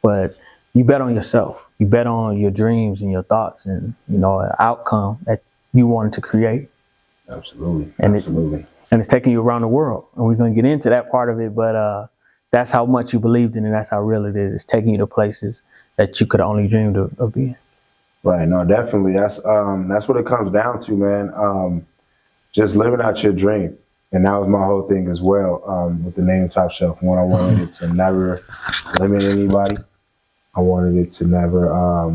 but you bet on yourself. You bet on your dreams and your thoughts and, an outcome that you wanted to create. Absolutely. And Absolutely. It's taking you around the world. And we're going to get into that part of it, but that's how much you believed in it. That's how real it is. It's taking you to places that you could only dreamed of being. Right. No, definitely. That's what it comes down to, man. Just living out your dream. And that was my whole thing as well, with the name Top Shelf. One, I wanted it to never limit anybody. I wanted it to never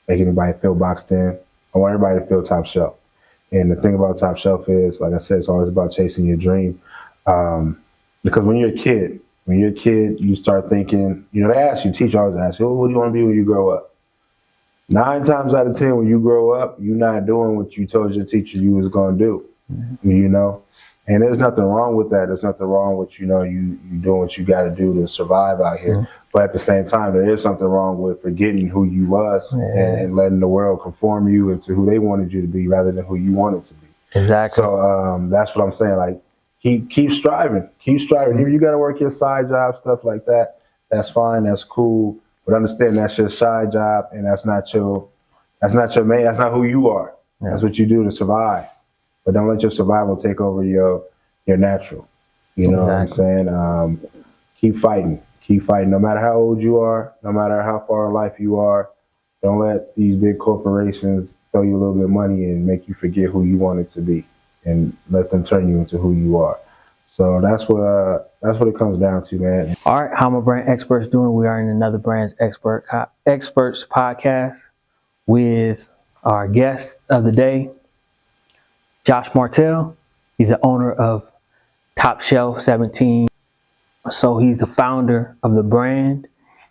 make anybody feel boxed in. I want everybody to feel top shelf. And the thing about top shelf is, like I said, it's always about chasing your dream. Because when you're a kid, you start thinking, teacher always asks you, what do you want to be when you grow up? 9 times out of 10, when you grow up, you're not doing what you told your teacher you was going to do, And there's nothing wrong with that. There's nothing wrong with, you doing what you got to do to survive out here. But at the same time, there is something wrong with forgetting who you was and letting the world conform you into who they wanted you to be rather than who you wanted to be. Exactly. So that's what I'm saying. Like, keep striving. Keep striving. If you got to work your side job, stuff like that, that's fine. That's cool. But understand that's your side job, and that's not your main. That's not who you are. Yeah. That's what you do to survive. But don't let your survival take over your natural. You know what I'm saying? Keep fighting. Keep fighting. No matter how old you are, no matter how far in life you are, don't let these big corporations throw you a little bit of money and make you forget who you wanted to be, and let them turn you into who you are. So that's what it comes down to, man. All right, how my brand experts doing? We are in another Brands Experts podcast with our guest of the day, Josh Martell. He's the owner of Top Shelf 17. So he's the founder of the brand,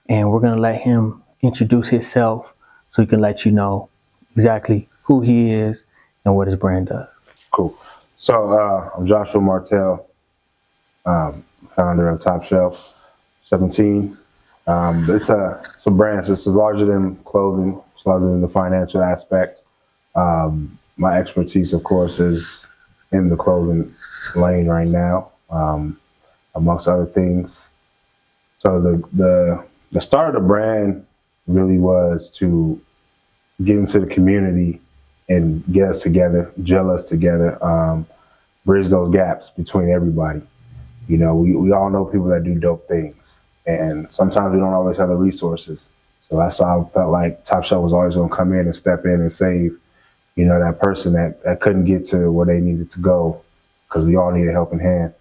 and we're going to let him introduce himself so he can let you know exactly who he is and what his brand does. Cool. So I'm Joshua Martell, founder of Top Shelf 17. It's a brand. So it's larger than clothing. It's larger than the financial aspect. My expertise, of course, is in the clothing lane right now, amongst other things. So the start of the brand really was to get into the community and get us together, gel us together, bridge those gaps between everybody. We all know people that do dope things, and sometimes we don't always have the resources. So that's why I felt like Top Shelf was always going to come in and step in and save, that person that couldn't get to where they needed to go, because we all need a helping hand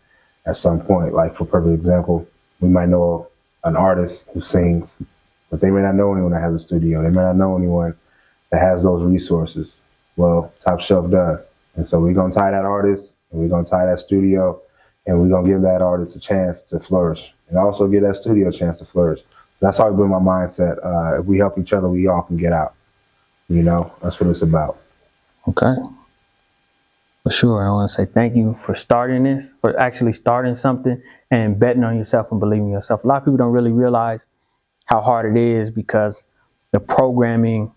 at some point. Like, for perfect example, we might know an artist who sings, but they may not know anyone that has a studio. They may not know anyone that has those resources. Well, Top Shelf does. And so we're going to tie that artist, and we're going to tie that studio, and we're going to give that artist a chance to flourish, and also give that studio a chance to flourish. That's always been my mindset. If we help each other, we all can get out. That's what it's about. Okay. For sure. I want to say thank you for starting this, for actually starting something and betting on yourself and believing in yourself. A lot of people don't really realize how hard it is, because the programming,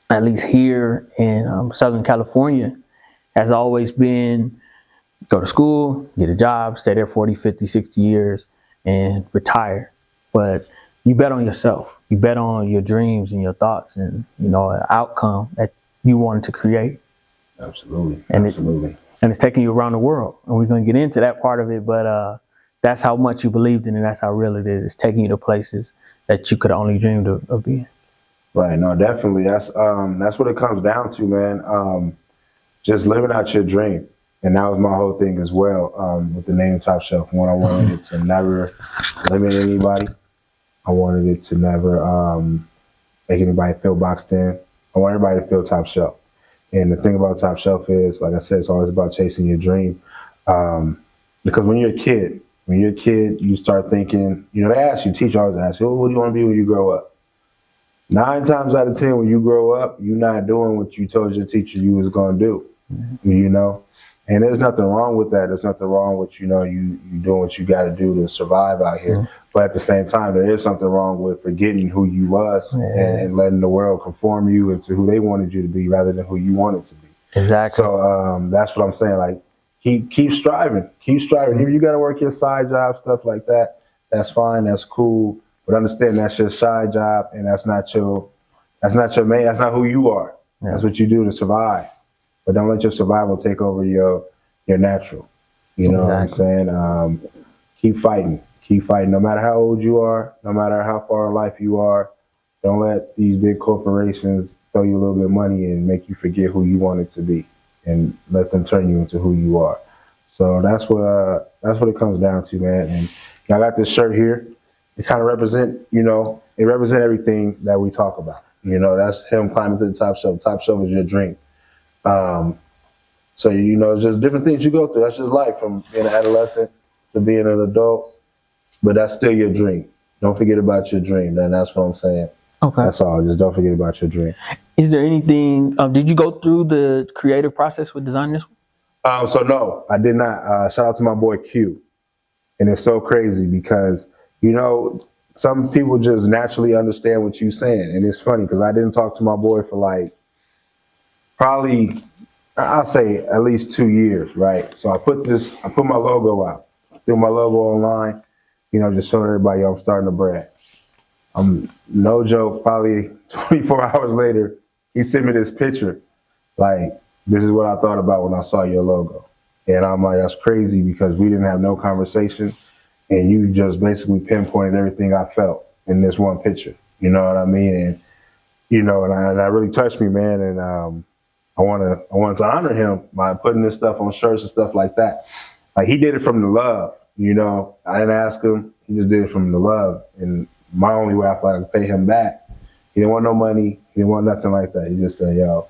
at least here in Southern California, has always been go to school, get a job, stay there 40, 50, 60 years, and retire. But you bet on yourself. You bet on your dreams and your thoughts and, an outcome that you wanted to create. Absolutely. And Absolutely. It's taking you around the world. And we're going to get into that part of it, but that's how much you believed in it. That's how real it is. It's taking you to places that you could only dreamed of being. Right. No, definitely. That's what it comes down to, man. Just living out your dream. And that was my whole thing as well, with the name Top Shelf. One, I wanted it to never limit anybody. I wanted it to never make anybody feel boxed in. I want everybody to feel top shelf. And the thing about Top Shelf is, like I said, it's always about chasing your dream. Because when you're a kid, you start thinking, teacher always asks you, what do you want to be when you grow up? 9 times out of 10, when you grow up, you're not doing what you told your teacher you was going to do, And there's nothing wrong with that. There's nothing wrong with, you doing what you got to do to survive out here. But at the same time, there is something wrong with forgetting who you was and letting the world conform you into who they wanted you to be rather than who you wanted to be. Exactly. So that's what I'm saying. Like, keep striving. Keep striving. If you got to work your side job, stuff like that, that's fine. That's cool. But understand that's your side job, and that's not your main. That's not who you are. Yeah. That's what you do to survive. But don't let your survival take over your natural. You know what I'm saying? Keep fighting. Keep fighting. No matter how old you are, no matter how far in life you are, don't let these big corporations throw you a little bit of money and make you forget who you wanted to be, and let them turn you into who you are. So that's what it comes down to, man. And I got this shirt here. It kind of represent everything that we talk about. You know, that's him climbing to the top shelf. Top shelf is your dream. So, you know, it's just different things you go through. That's just life, from being an adolescent to being an adult. But that's still your dream. Don't forget about your dream. And that's what I'm saying. Okay. That's all. Just don't forget about your dream. Is there anything, did you go through the creative process with designing this one? So no, I did not. Shout out to my boy Q. And it's so crazy because, you know, some people just naturally understand what you're saying. And it's funny because I didn't talk to my boy for like probably, I'll say at least 2 years, right? So I put my logo out, threw my logo online, you know, just showing everybody, yo, I'm starting a brand. No joke, probably 24 hours later, he sent me this picture. Like, this is what I thought about when I saw your logo. And I'm like, that's crazy because we didn't have no conversation. And you just basically pinpointed everything I felt in this one picture. You know what I mean? And, you know, and that really touched me, man. And I wanted to honor him by putting this stuff on shirts and stuff like that. Like, he did it from the love, you know. I didn't ask him. He just did it from the love. And my only way I thought I could pay him back, he didn't want no money. He didn't want nothing like that. He just said, yo,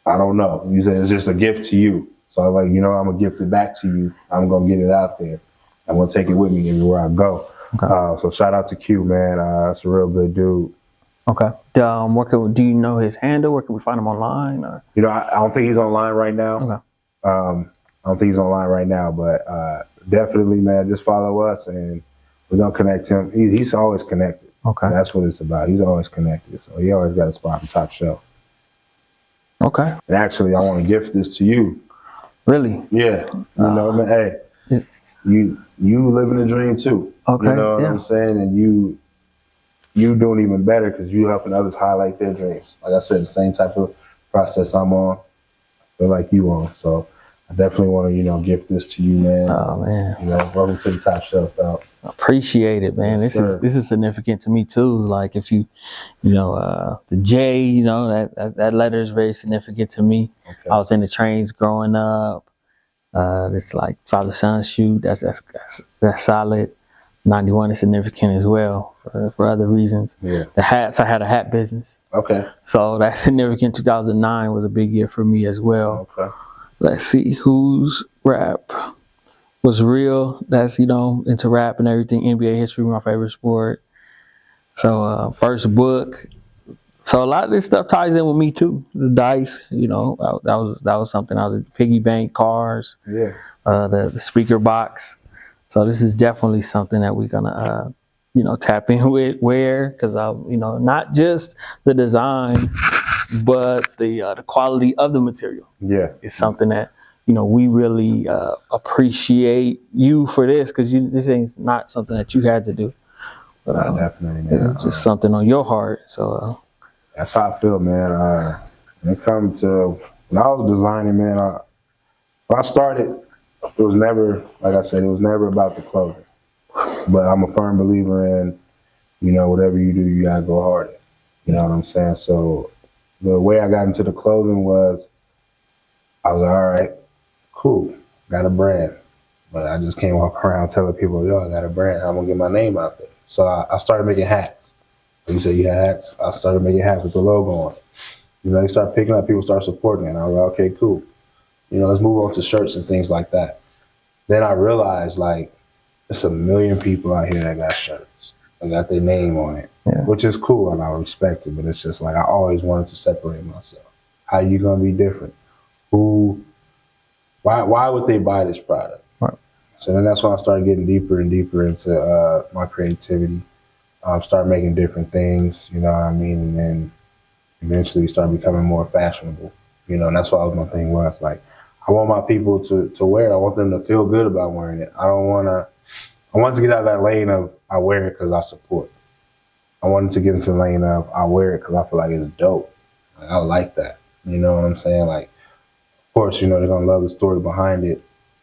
I don't know. He said, it's just a gift to you. So I was like, you know, I'm going to gift it back to you. I'm going to get it out there. I'm going to take it with me everywhere I go. Okay. So shout out to Q, man. That's a real good dude. Okay. Do you know his handle? Where can we find him online? Or? You know, I don't think he's online right now. Okay. I don't think he's online right now, but definitely, man, just follow us and we're going to connect him. He's always connected. Okay. And that's what it's about. He's always connected. So he always got a spot on top shelf. Okay. And actually, I want to gift this to you. Really? Yeah. You know, man, hey, you living the dream too. Okay. You know what I'm saying? And you doing even better because you helping others highlight their dreams. Like I said, the same type of process I'm on, feel like you on. So I definitely want to, you know, gift this to you, man. Oh man. You know, welcome to the top shelf, dog. Appreciate it, man. Yes, this is significant to me too. Like if you know, the J, you know, that letter is very significant to me. Okay. I was in the trains growing up. It's like father son shoot. That's solid. 91 is significant as well for other reasons. Yeah. The hats, I had a hat business. Okay. So that's significant. 2009 was a big year for me as well. Okay. Let's see whose rap was real. That's, you know, into rap and everything. NBA history, my favorite sport. So first book. So a lot of this stuff ties in with me too. The dice, you know, that was something. I was at piggy bank, cars. Yeah. The speaker box. So this is definitely something that we're gonna, you know, tap in with. Because you know, not just the design, but the quality of the material. Yeah, it's something that, you know, we really appreciate you for this, because this ain't not something that you had to do. But definitely, man. It's just something on your heart. So that's how I feel, man. When it comes to when I was designing, man, when I started, it was never, like I said, it was never about the clothing. But I'm a firm believer in, you know, whatever you do, you gotta go harder. You know what I'm saying? So the way I got into the clothing was, I was like, all right, cool, got a brand. But I just can't walk around telling people, yo, I got a brand, I'm gonna get my name out there. So I started making hats. You said you had hats? I started making hats with the logo on it. You know, you start picking up, people start supporting it. And I was like, okay, cool. You know, let's move on to shirts and things like that. Then I realized, like, there's a million people out here that got shirts. They got their name on it, which is cool, and I respect it. But it's just like, I always wanted to separate myself. How you gonna be different? Why would they buy this product? Right. So then that's when I started getting deeper and deeper into my creativity. Start making different things, you know what I mean? And then eventually start becoming more fashionable, you know, and that's what my thing was. Like, I want my people to wear it. I want them to feel good about wearing it. I want to get out of that lane of, I wear it because I support. I wanted to get into the lane of I wear it because I feel like it's dope. Like, I like that. You know what I'm saying? Like, of course, you know, they're gonna love the story behind it,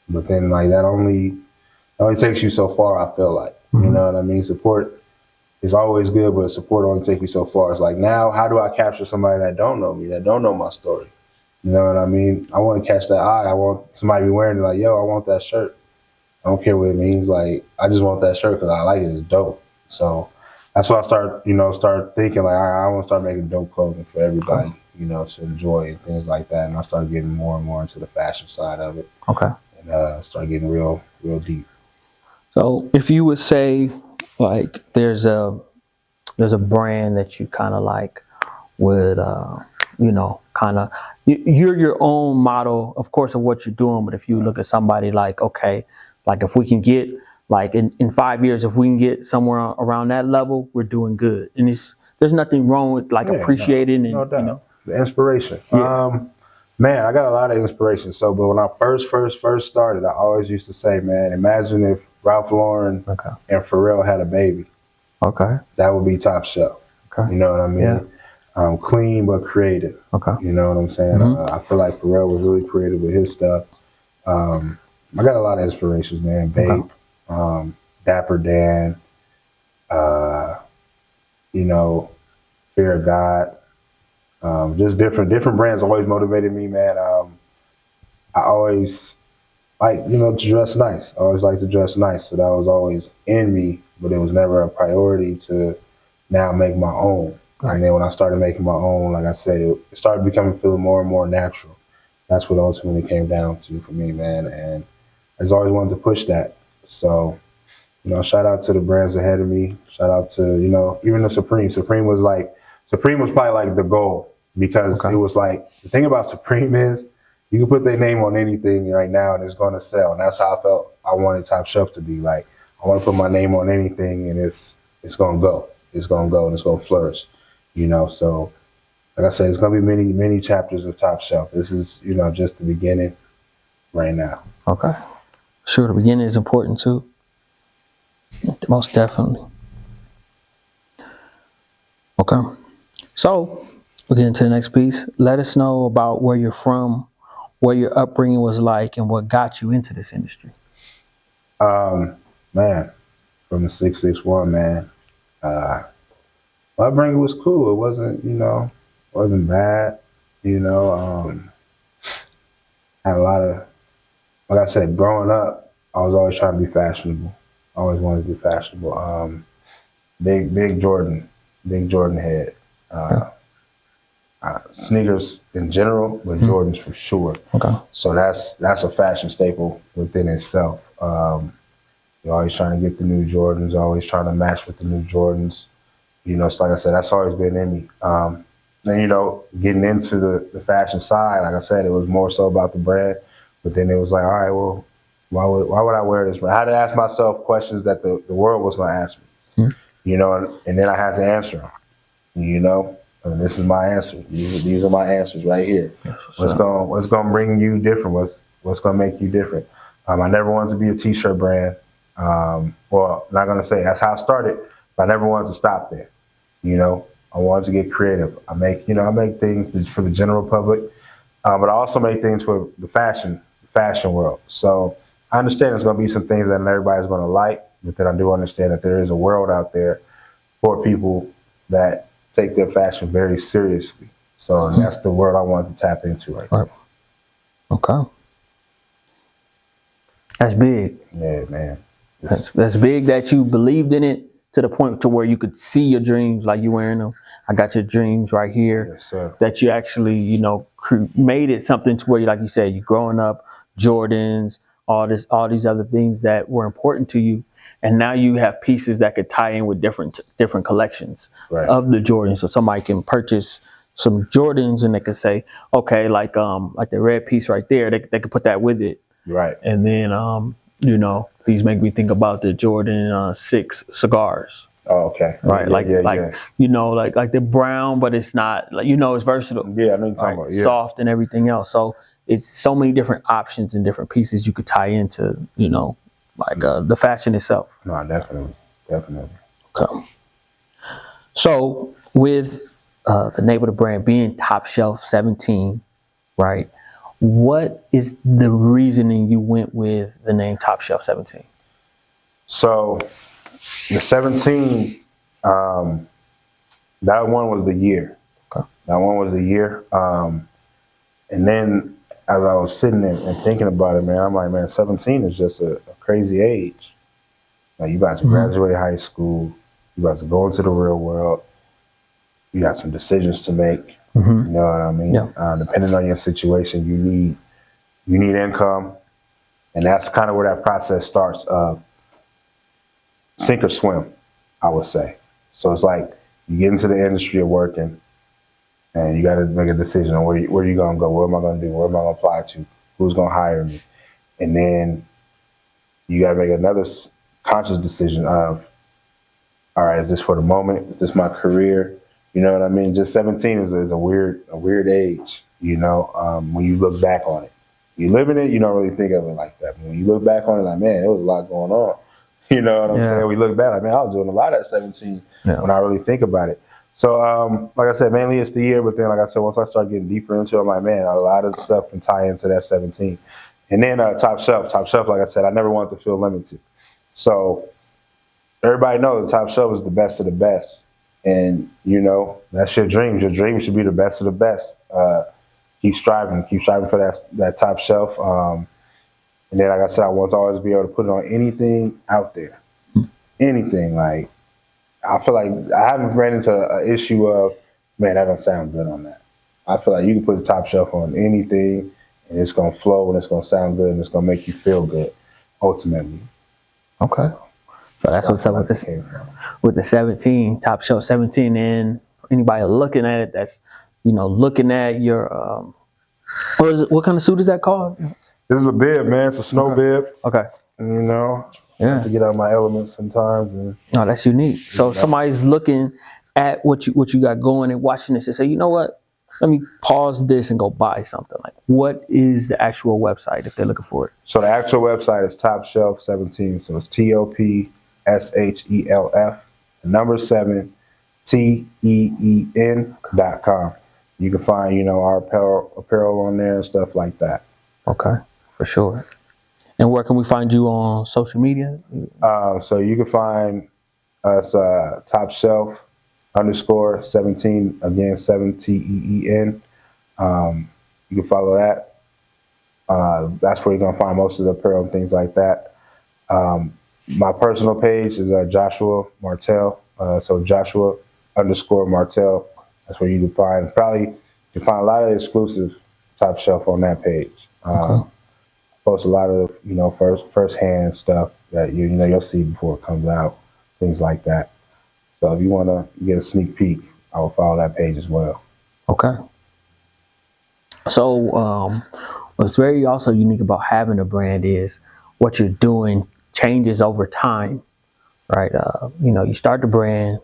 but then like that only takes you so far. I feel like, you know what I mean. Support is always good, but support only takes you so far. It's like, now, how do I capture somebody that don't know me, that don't know my story? You know what I mean? I want to catch that eye. I want somebody to be wearing it like, yo, I want that shirt. I don't care what it means. Like, I just want that shirt because I like it. It's dope. So that's why I start thinking like, all right, I want to start making dope clothing for everybody, you know, to enjoy and things like that. And I started getting more and more into the fashion side of it. Okay. And start getting real deep. So if you would say, like, there's a brand that you kind of like would, you know, kind of, you're your own model, of course, of what you're doing. But if you look at somebody like, okay, like if we can get, like in 5 years, if we can get somewhere around that level, we're doing good. And there's nothing wrong with like appreciating and, no doubt. you know. The inspiration. Yeah. Man, I got a lot of inspiration. So, but when I first started, I always used to say, man, imagine if Ralph Lauren and Pharrell had a baby. Okay. That would be top shelf. Okay. You know what I mean? Yeah. Clean but creative. Okay. You know what I'm saying? I feel like Pharrell was really creative with his stuff. I got a lot of inspirations, man. Babe, Dapper Dan, you know, Fear of God. Just different brands always motivated me, man. I always like, you know, to dress nice. I always like to dress nice. So that was always in me, but it was never a priority to now make my own. Right. And then when I started making my own, like I said, it started feeling more and more natural. That's what ultimately came down to for me, man. And I just always wanted to push that. So, you know, shout out to the brands ahead of me. Shout out to, you know, even the Supreme. Supreme was probably like the goal, because it was like, the thing about Supreme is you can put their name on anything right now and it's going to sell. And that's how I felt I wanted Top Shelf to be. Like, I want to put my name on anything and it's going to go. It's going to go and it's going to flourish, you know? So like I said, it's going to be many, many chapters of Top Shelf. This is, you know, just the beginning right now. Okay. Sure. The beginning is important too. Most definitely. Okay. So we'll get into the next piece. Let us know about where you're from, what your upbringing was like, and what got you into this industry. Man, from the 661, man. My upbringing was cool. It wasn't, you know, wasn't bad. You know, had a lot of, like I said, growing up, I was always trying to be fashionable. I always wanted to be fashionable. Big Jordan head. Sneakers in general, but Jordans for sure. Okay. So that's a fashion staple within itself. You're always trying to get the new Jordans, always trying to match with the new Jordans. You know, so like I said, that's always been in me. Then, you know, getting into the fashion side, like I said, it was more so about the brand. But then it was like, all right, well, why would I wear this? I had to ask myself questions that the world was going to ask me. You know, and then I had to answer them. You know, and this is my answer. These are my answers right here. What's going to bring you different? What's going to make you different? I never wanted to be a T-shirt brand. Well, not going to say that's how I started, but I never wanted to stop there. You know, I wanted to get creative. I make things for the general public, but I also make things for the fashion world. So I understand there's going to be some things that not everybody's going to like, but then I do understand that there is a world out there for people that take their fashion very seriously. So that's the world I wanted to tap into right now. Okay. That's big. Yeah, man. That's big that you believed in it to the point to where you could see your dreams like you wearing them. I got your dreams right here. Yes, sir. That you actually, you know, made it something to where, like you said, you growing up, Jordans, all these other things that were important to you. And now you have pieces that could tie in with different collections of the Jordans. So somebody can purchase some Jordans and they can say, okay, like the red piece right there, they could put that with it. Right. And then, you know, these make me think about the Jordan 6 cigars. Oh, okay. Right. You know, like they're brown, but it's not, like, you know, it's versatile. Yeah, I know you're talking about. Yeah. Soft and everything else. So it's so many different options and different pieces you could tie into, you know, like the fashion itself. No, definitely. definitely. Okay. So with the name of the brand being Top Shelf 17, right? What is the reasoning you went with the name Top Shelf 17? So the 17, that one was the year. Okay. That one was the year. And then as I was sitting there and thinking about it, man, I'm like, man, 17 is just a crazy age. Like, you about to graduate high school, you about to go into the real world, you got some decisions to make. Mm-hmm. You know what I mean? Yeah. Depending on your situation, you need income, and that's kind of where that process starts. Sink or swim, I would say. So it's like you get into the industry of working, and you got to make a decision on where you gonna go, what am I gonna do, where am I gonna apply to, who's gonna hire me, and then you got to make another conscious decision of, all right, is this for the moment? Is this my career? You know what I mean? Just 17 is a weird age. You know, when you look back on it, you live in it, you don't really think of it like that. But when you look back on it, like, man, there was a lot going on. You know what I'm saying? We look back, like, man, I was doing a lot at 17 when I really think about it. So, like I said, mainly it's the year, but then, like I said, once I start getting deeper into it, I'm like, man, a lot of stuff can tie into that 17. And then Top Shelf, like I said, I never wanted to feel limited. So everybody knows the Top Shelf is the best of the best. And, you know, that's your dream. Your dream should be the best of the best. Keep striving for that Top Shelf. And then, like I said, I want to always be able to put it on anything out there. Anything. Like, I feel like I haven't ran into an issue of, man, that don't sound good on that. I feel like you can put the Top Shelf on anything, and it's going to flow, and it's going to sound good, and it's going to make you feel good, ultimately. Okay. So that's what's up with the 17, Top Shelf 17. And for anybody looking at it, that's, you know, looking at your, what kind of suit is that called? This is a bib, man. It's a snow bib. Okay. You know, Yeah. to get out of my elements sometimes. And no, that's unique. So if somebody's looking at what you got going and watching this and say, you know what, let me pause this and go buy something. Like, what is the actual website if they're looking for it? So the actual website is Top Shelf 17. So it's TOPSHELF, number 7, TEEN.com. You can find, you know, our apparel on there and stuff like that. Okay, for sure. And where can we find you on social media? So you can find us Top Shelf _17, again 7 TEEN. You can follow that. That's where you're gonna find most of the apparel and things like that. My personal page is Joshua Martell. So Joshua _Martell. That's where you can find a lot of exclusive Top Shelf on that page. Okay. Post a lot of, you know, first hand stuff that you'll see before it comes out, things like that. So if you want to get a sneak peek, I will follow that page as well. Okay. So what's very also unique about having a brand is what you're doing changes over time, right? You know, you start the brand,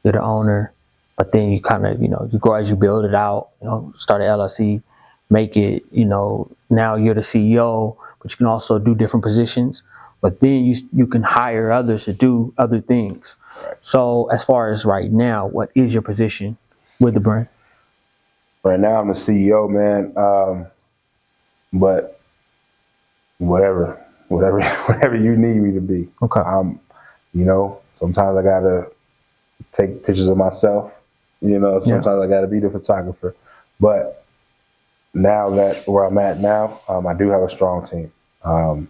you're the owner, but then you kind of, you know, you go as you build it out, you know, start an LLC, make it, you know, now you're the CEO, but you can also do different positions, but then you can hire others to do other things. Right. So as far as right now, what is your position with the brand? Right now I'm the CEO, man. But whatever you need me to be. Okay. You know, sometimes I gotta take pictures of myself. You know, sometimes I gotta be the photographer. But now that where I'm at now, I do have a strong team. I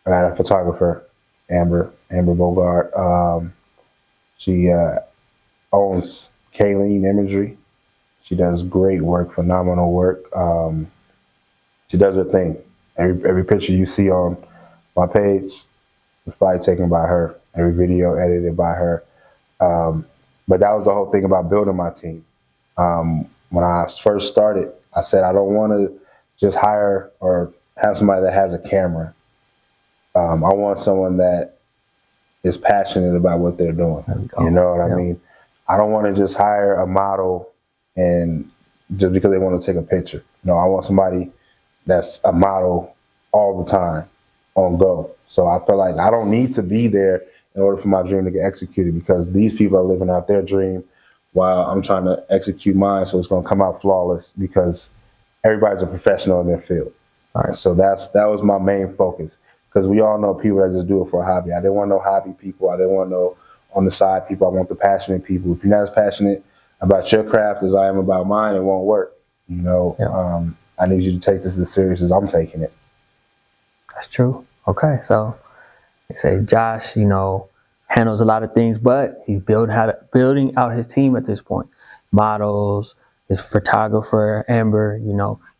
got a photographer, Amber Bogart. She owns Kayleen Imagery. She does great work, phenomenal work. She does her thing. Every picture you see on my page was probably taken by her. Every video edited by her. But that was the whole thing about building my team. When I first started, I said I don't want to just hire or have somebody that has a camera. I want someone that is passionate about what they're doing. You know what I mean? I don't want to just hire a model and just because they want to take a picture. No, I want somebody that's a model all the time on go. So I feel like I don't need to be there in order for my dream to get executed, because these people are living out their dream while I'm trying to execute mine. So it's going to come out flawless because everybody's a professional in their field. All right. So that was my main focus, because we all know people that just do it for a hobby. I didn't want no hobby people. I didn't want no on the side people. I want the passionate people. If you're not as passionate about your craft as I am about mine, it won't work. You know, Yeah. I need you to take this as serious as I'm taking it. That's true. Okay, so they say Josh, handles a lot of things, but he's building out his team at this point. Models, his photographer, Amber,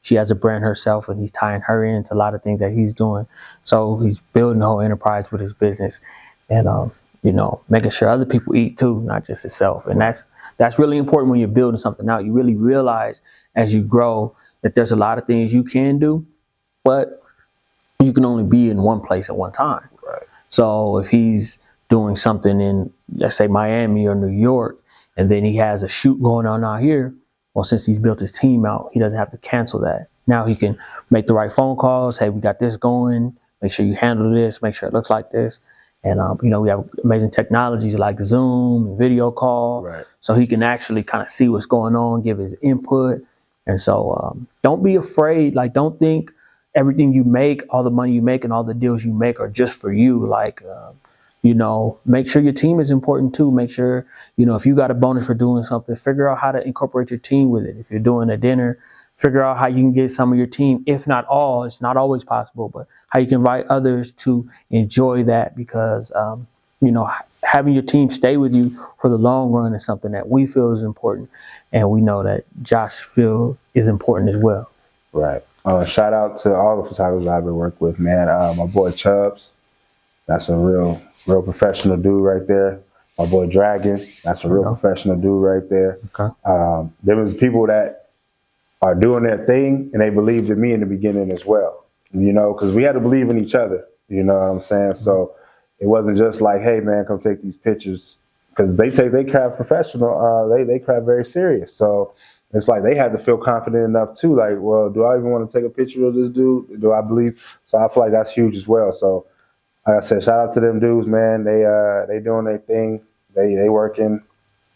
she has a brand herself, and he's tying her into a lot of things that he's doing. So he's building the whole enterprise with his business, and making sure other people eat too, not just himself. And that's really important when you're building something out. You really realize as you grow that there's a lot of things you can do, but you can only be in one place at one time. Right. So if he's doing something in, let's say, Miami or New York, and then he has a shoot going on out here, well, since he's built his team out, he doesn't have to cancel that. Now he can make the right phone calls. Hey, we got this going. Make sure you handle this. Make sure it looks like this. And, we have amazing technologies like Zoom and video call. Right. So he can actually kind of see what's going on, give his input. And so don't be afraid. Like, don't think everything you make, all the money you make and all the deals you make are just for you. Like, make sure your team is important too. Make sure, if you got a bonus for doing something, figure out how to incorporate your team with it. If you're doing a dinner, figure out how you can get some of your team, if not all, it's not always possible, but how you can invite others to enjoy that, because, having your team stay with you for the long run is something that we feel is important. And we know that Josh feels is important as well. Right. Shout out to all the photographers I've been working with, man. My boy Chubbs, that's a real professional dude right there. My boy Dragon, that's a real professional dude right there. Okay. There was people that are doing their thing, and they believed in me in the beginning as well, because we had to believe in each other, you know what I'm saying? So it wasn't just like, hey, man, come take these pictures, because they craft professional, they craft very serious. So it's like they had to feel confident enough too, like, well, do I even want to take a picture of this dude? Do I believe? So I feel like that's huge as well. So like I said, shout out to them dudes, man. They doing their thing. They working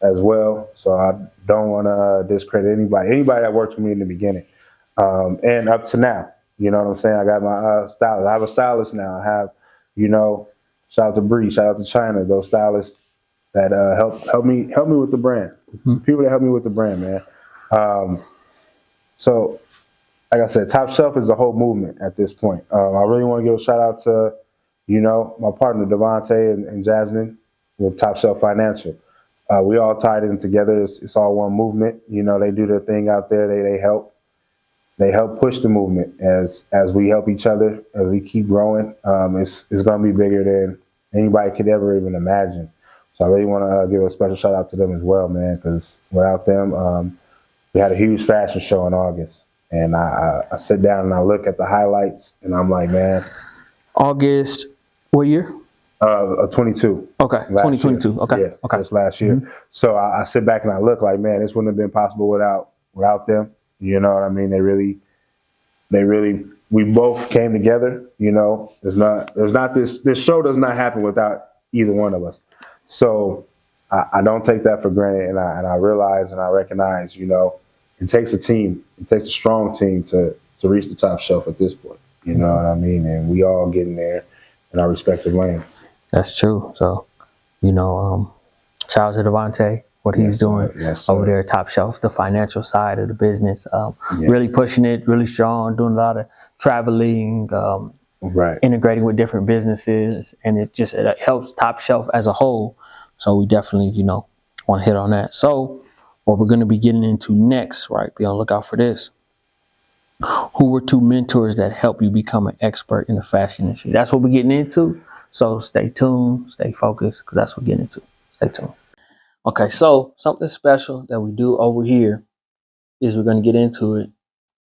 as well. So I don't want to discredit anybody that worked for me in the beginning, and up to now. You know what I'm saying? I got my stylist. I have a stylist now. I have, shout out to Bree, shout out to China, those stylists that help me with the brand. Mm-hmm. People that help me with the brand, man. So, like I said, Top Shelf is a whole movement at this point. I really want to give a shout out to, my partner Devontae and Jasmine with Top Shelf Financial. We all tied in together. It's all one movement. They do their thing out there. They help push the movement as we help each other, as we keep growing. It's going to be bigger than anybody could ever even imagine. So I really want to give a special shout out to them as well, man, because without them, we had a huge fashion show in August. And I sit down and I look at the highlights, and I'm like, man. August, what year? 22. Okay, 2022. Year. Okay, yeah, okay. Just last year. Mm-hmm. So I sit back and I look like, man, this wouldn't have been possible without them. You know what I mean? They really, we both came together. There's not this show does not happen without either one of us. So I don't take that for granted, and I realize and I recognize, it takes a team. It takes a strong team to reach the top shelf at this point. You know what I mean? And we all getting there in our respective lanes. That's true. So, shout out to Devontae, what he's doing over there at Top Shelf, the financial side of the business. Really pushing it, really strong, doing a lot of traveling, integrating with different businesses, and it helps Top Shelf as a whole. So we definitely, want to hit on that. So what we're going to be getting into next, right? Be on the lookout for this. Who were two mentors that helped you become an expert in the fashion industry? That's what we're getting into. So stay tuned, stay focused, because that's what we're getting into. Stay tuned. Okay, so something special that we do over here is we're going to get into it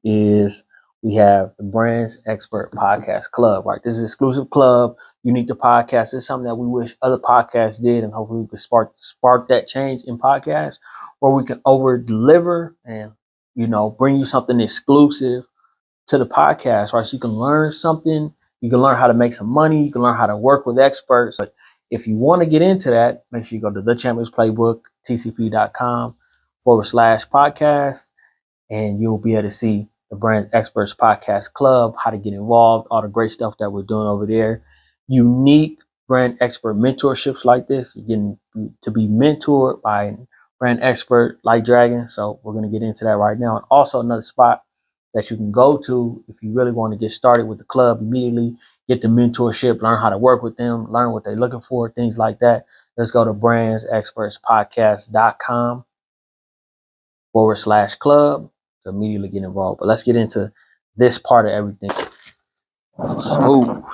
is we have the Brands Expert Podcast Club, right? This is an exclusive club, unique to podcasts. It's something that we wish other podcasts did, and hopefully we could spark that change in podcasts, where we can over deliver and, bring you something exclusive to the podcast, right? So you can learn something, you can learn how to make some money, you can learn how to work with experts. But if you want to get into that, make sure you go to the Champions Playbook, tcp.com/podcast, and you'll be able to see the Brand Experts Podcast Club, how to get involved, all the great stuff that we're doing over there. Unique brand expert mentorships like this. You're getting to be mentored by a brand expert like Dragon. So we're going to get into that right now. And also another spot that you can go to if you really want to get started with the club immediately, get the mentorship, learn how to work with them, learn what they're looking for, things like that. Let's go to brandsexpertspodcast.com/club to immediately get involved. But let's get into this part of everything. Smooth.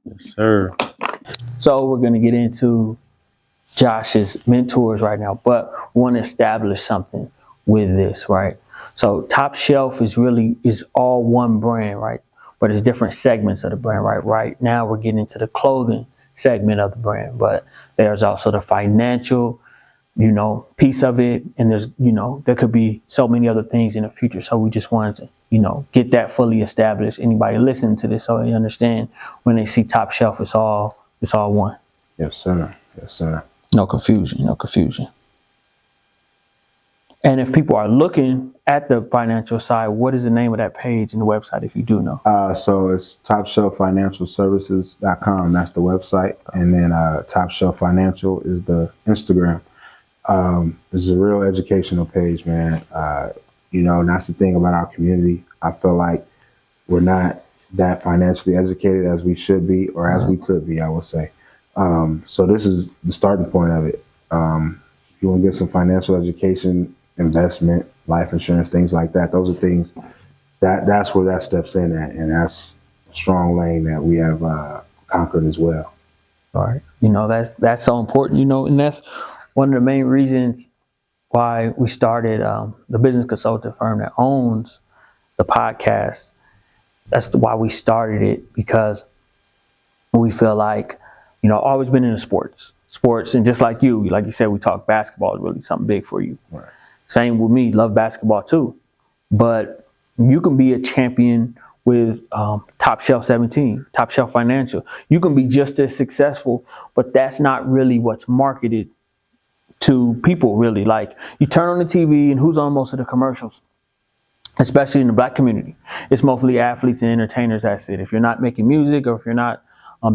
Yes, sir. So we're going to get into Josh's mentors right now, but we want to establish something with this, right? So Top Shelf is all one brand, right? But it's different segments of the brand, right? Right now we're getting into the clothing segment of the brand, but there's also the financial, piece of it. And there's, there could be so many other things in the future. So we just wanted to, get that fully established. Anybody listening to this, so they understand when they see Top Shelf, it's all one. Yes, sir. Yes, sir. No confusion. And if people are looking at the financial side, what is the name of that page and the website, if you do know? So it's topshelffinancialservices.com. That's the website. And then Top Shelf Financial is the Instagram. This is a real educational page, man. And that's the thing about our community. I feel like we're not that financially educated as we should be, or as we could be, I would say. So this is the starting point of it. If you want to get some financial education, investment, life insurance, things like that, those are things that's where that steps in at. And that's a strong lane that we have conquered as well. All right. That's so important, and that's one of the main reasons why we started the business consulting firm that owns the podcast. That's why we started it, because we feel like, always been into sports, and just like you said, we talk basketball is really something big for you. Right. Same with me, love basketball too. But you can be a champion with Top Shelf 17, Top Shelf Financial. You can be just as successful, but that's not really what's marketed to people, really. Like, you turn on the TV and who's on most of the commercials? Especially in the Black community, it's mostly athletes and entertainers. That's it. If you're not making music, or if you're not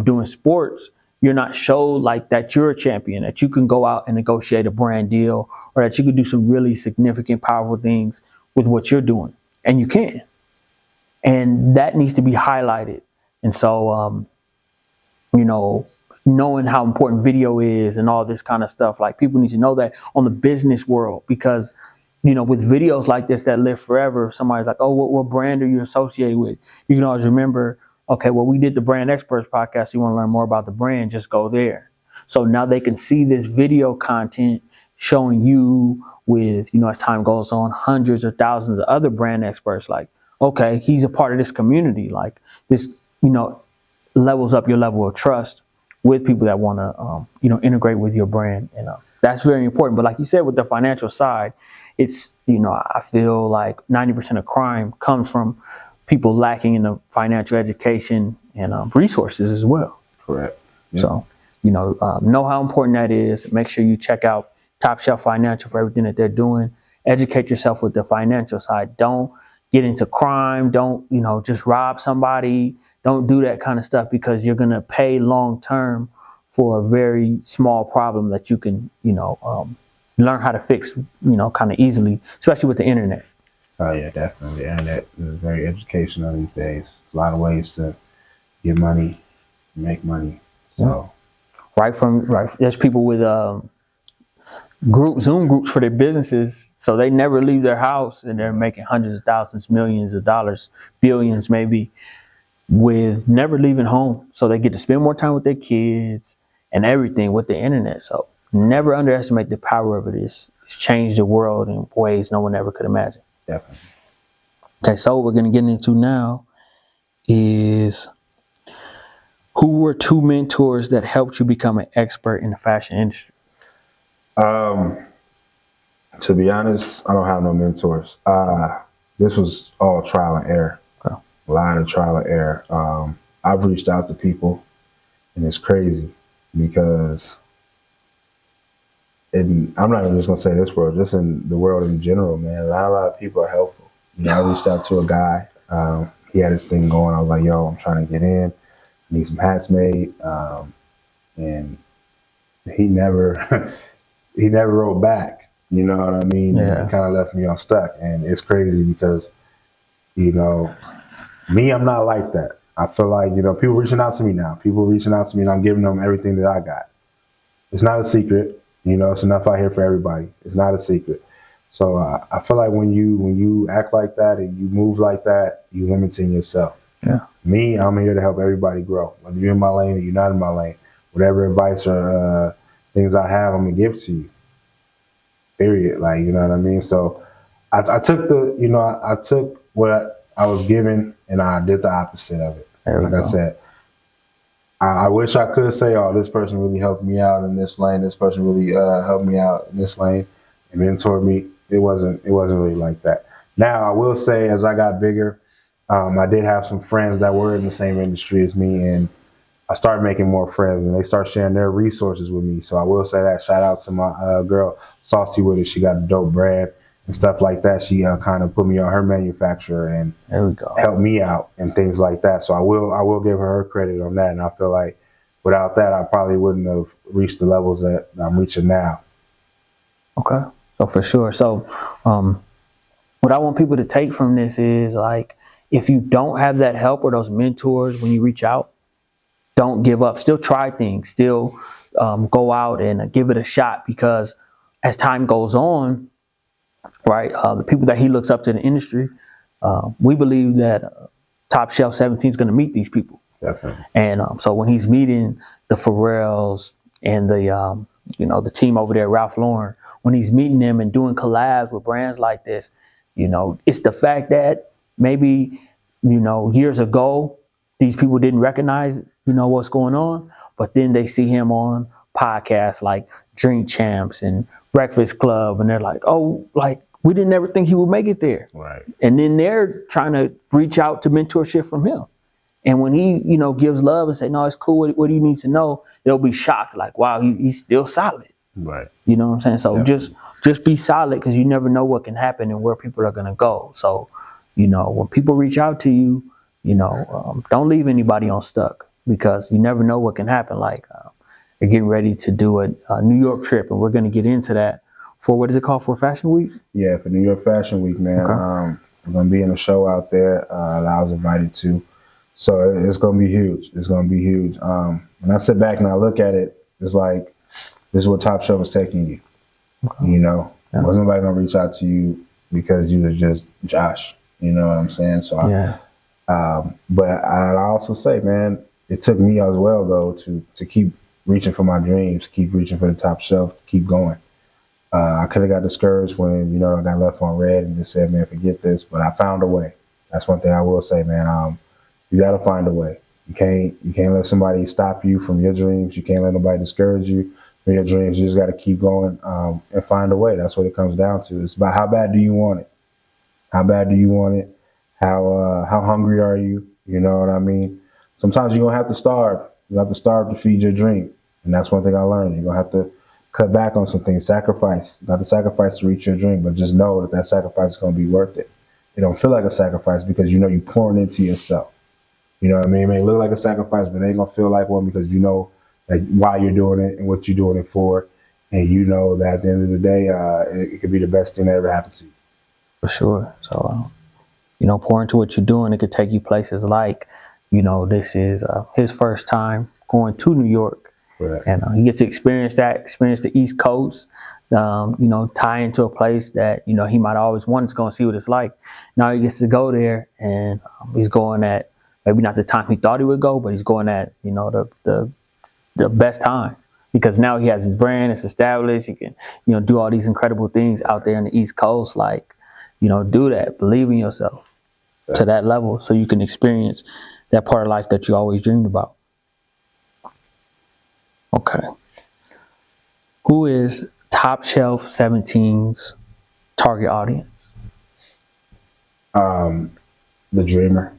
doing sports, you're not showed like that you're a champion, that you can go out and negotiate a brand deal, or that you can do some really significant, powerful things with what you're doing. And you can. And that needs to be highlighted. And so, knowing how important video is and all this kind of stuff, like, people need to know that on the business world, because with videos like this that live forever, if somebody's like, oh, what brand are you associated with? You can always remember, okay, well, we did the Brand Experts podcast. You want to learn more about the brand, just go there. So now they can see this video content showing you with, as time goes on, hundreds or thousands of other brand experts. Like, okay, he's a part of this community. Like, this, levels up your level of trust with people that want to, integrate with your brand. And that's very important. But like you said, with the financial side, it's, I feel like 90% of crime comes from people lacking in the financial education and resources as well. Correct. Yeah. So, know how important that is. Make sure you check out Top Shelf Financial for everything that they're doing. Educate yourself with the financial side. Don't get into crime. Don't, just rob somebody. Don't do that kind of stuff, because you're going to pay long term for a very small problem that you can, learn how to fix, kind of easily, especially with the internet. Oh, yeah, definitely. The internet is very educational these days. There's a lot of ways to get money, make money. So, right. There's people with Zoom groups for their businesses, so they never leave their house, and they're making hundreds of thousands, millions of dollars, billions maybe, with never leaving home. So they get to spend more time with their kids and everything with the internet. So never underestimate the power of it. It's changed the world in ways no one ever could imagine. Definitely. Okay, so what we're going to get into now is, who were two mentors that helped you become an expert in the fashion industry? To be honest, I don't have no mentors. This was all trial and error. Okay. A lot of trial and error. I've reached out to people, And it's crazy because I'm not even just gonna say this world, just in the world in general, man. Not a lot of people are helpful. You know, I reached out to a guy. He had this thing going. I was like, "Yo, I'm trying to get in. I need some hats made," and he never he never wrote back. You know what I mean? And Yeah. it kind of left me unstuck. And it's crazy because you know me, I'm not like that. I feel like people reaching out to me now. People reaching out to me, and I'm giving them everything that I got. It's not a secret. It's enough out here for everybody. It's not a secret. So I feel like when you act like that and you move like that, you limiting yourself. Yeah. Me, I'm here to help everybody grow. Whether you're in my lane or you're not in my lane, whatever advice or things I have, I'm gonna give to you. Period. Like you know what I mean. So I took I took what I was given and I did the opposite of it. Like I said, I wish I could say, oh, this person really helped me out in this lane. This person really helped me out in this lane and mentored me. It wasn't really like that. Now, I will say, as I got bigger, I did have some friends that were in the same industry as me, and I started making more friends, and they start sharing their resources with me. So I will say that. Shout out to my girl, Saucy with it. She got a dope brand and stuff like that. She kind of put me on her manufacturer and There we go. helped me out and things like that. So I will give her credit on that. And I feel like without that, I probably wouldn't have reached the levels that I'm reaching now. Okay. So for sure. So what I want people to take from this is like, if you don't have that help or those mentors when you reach out, don't give up. Still try things. Still go out and give it a shot, because as time goes on, right, the people that he looks up to in the industry, we believe that Top Shelf 17 is going to meet these people. Definitely. And so when he's meeting the Pharrells and the team over there, Ralph Lauren, when he's meeting them and doing collabs with brands like this, it's the fact that maybe, years ago, these people didn't recognize, what's going on, but then they see him on podcasts like Drink Champs and Breakfast Club, and they're like, oh, like, we didn't ever think he would make it there. Right. And then they're trying to reach out to mentorship from him. And when he, gives love and say, no, it's cool, what do you need to know? They'll be shocked, like, wow, he's still solid. Right. You know what I'm saying? So just be solid, because you never know what can happen and where people are going to go. So, when people reach out to you, don't leave anybody unstuck, because you never know what can happen. Like, they're getting ready to do a New York trip, and we're going to get into that for, what is it called, for Fashion Week? Yeah, for New York Fashion Week, man. Okay. We're going to be in a show out there that I was invited to. So it's going to be huge. It's going to be huge. When I sit back and I look at it, it's like, this is what Top Shelf is taking you. Okay. Wasn't nobody going to reach out to you because you was just Josh. You know what I'm saying? So, but I also say, man, it took me as well, though, to keep reaching for my dreams, keep reaching for the top shelf, keep going. I could have got discouraged when, I got left on red and just said, man, forget this. But I found a way. That's one thing I will say, man. You got to find a way. You can't let somebody stop you from your dreams. You can't let nobody discourage you from your dreams. You just got to keep going and find a way. That's what it comes down to. It's about how bad do you want it? How bad do you want it? How hungry are you? You know what I mean? Sometimes you're going to have to starve. You have to starve to feed your dream. And that's one thing I learned. You're going to have to cut back on some things, sacrifice. Not to sacrifice to reach your dream, but just know that sacrifice is going to be worth it. It don't feel like a sacrifice because you're pouring into yourself. You know what I mean? It may look like a sacrifice, but it ain't going to feel like one because you know why you're doing it and what you're doing it for. And you know that at the end of the day, it could be the best thing that ever happened to you. For sure. So, pour into what you're doing. It could take you places like, this is his first time going to New York. Right. And he gets to experience the East Coast, tie into a place that, he might always wanted to go and see what it's like. Now he gets to go there, and he's going at maybe not the time he thought he would go, but he's going at, the best time, because now he has his brand, it's established. He can, do all these incredible things out there in the East Coast. Like, do that, believe in yourself to that level so you can experience that part of life that you always dreamed about. Okay. Who is Top Shelf 17's target audience? The dreamer,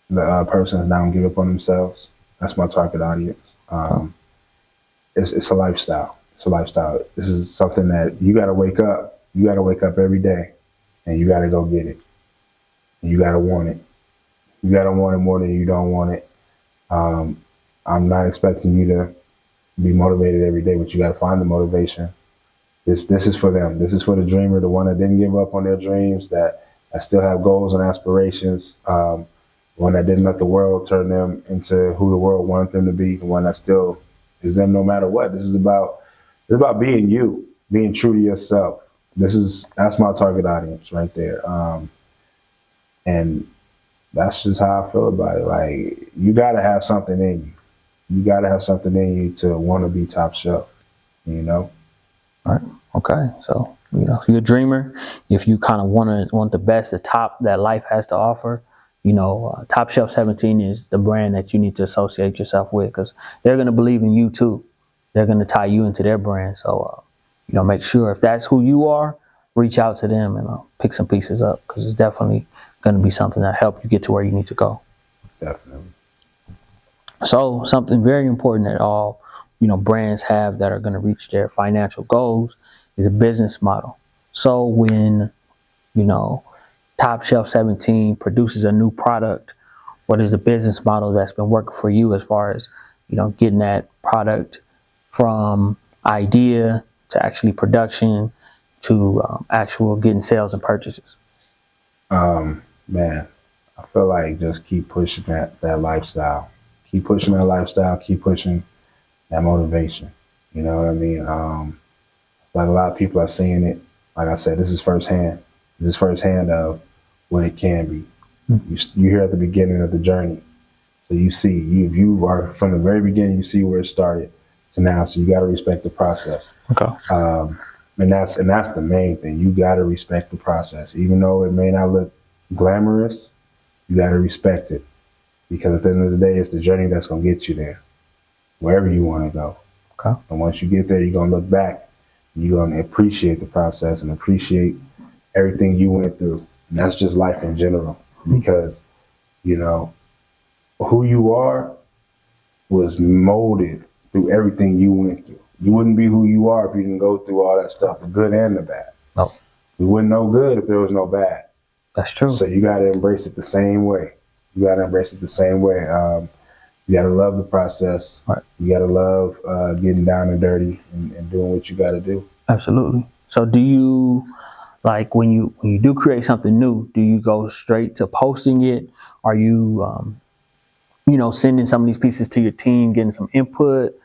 the person that's not gonna give up on themselves. That's my target audience. It's a lifestyle. It's a lifestyle. This is something that you got to wake up. You got to wake up every day, and you got to go get it. And you got to want it. You got to want it more than you don't want it. I'm not expecting you to be motivated every day, but you got to find the motivation. This is for them. This is for the dreamer, the one that didn't give up on their dreams, that still have goals and aspirations. One that didn't let the world turn them into who the world wanted them to be. The one that still is them no matter what. It's about being you, being true to yourself. That's my target audience right there. And that's just how I feel about it. Like, you got to have something in you. You got to have something in you to want to be top shelf, you know? All right. Okay. So, if you're a dreamer, if you kind of want the best, the top that life has to offer, Top Shelf 17 is the brand that you need to associate yourself with, because they're going to believe in you too. They're going to tie you into their brand. So, make sure if that's who you are, reach out to them and pick some pieces up, because it's definitely going to be something that help you get to where you need to go. Definitely. So something very important that all, brands have that are going to reach their financial goals is a business model. So when, Top Shelf 17 produces a new product, what is the business model that's been working for you as far as, getting that product from idea to actually production to actual getting sales and purchases? Man, I feel like just keep pushing that lifestyle. Keep pushing that lifestyle. Keep pushing that motivation. You know what I mean? Like, a lot of people are seeing it. Like I said, this is firsthand. This is firsthand of what it can be. You hear at the beginning of the journey. So you see, if you are from the very beginning, you see where it started to now. So you got to respect the process. Okay. And that's the main thing. You got to respect the process, even though it may not look glamorous. You got to respect it, because at the end of the day, it's the journey that's gonna get you there, wherever you want to go. Okay. And once you get there, you're gonna look back. You're gonna appreciate the process and appreciate everything you went through. And that's just life in general, because who you are was molded through everything you went through. You wouldn't be who you are if you didn't go through all that stuff, the good and the bad. No. We wouldn't know good if there was no bad. That's true. So you got to embrace it the same way. You got to embrace it the same way. You got to love the process. Right. You got to love getting down and dirty and doing what you got to do. Absolutely. So do you, like, when you do create something new, do you go straight to posting it? Are you, sending some of these pieces to your team, getting some input?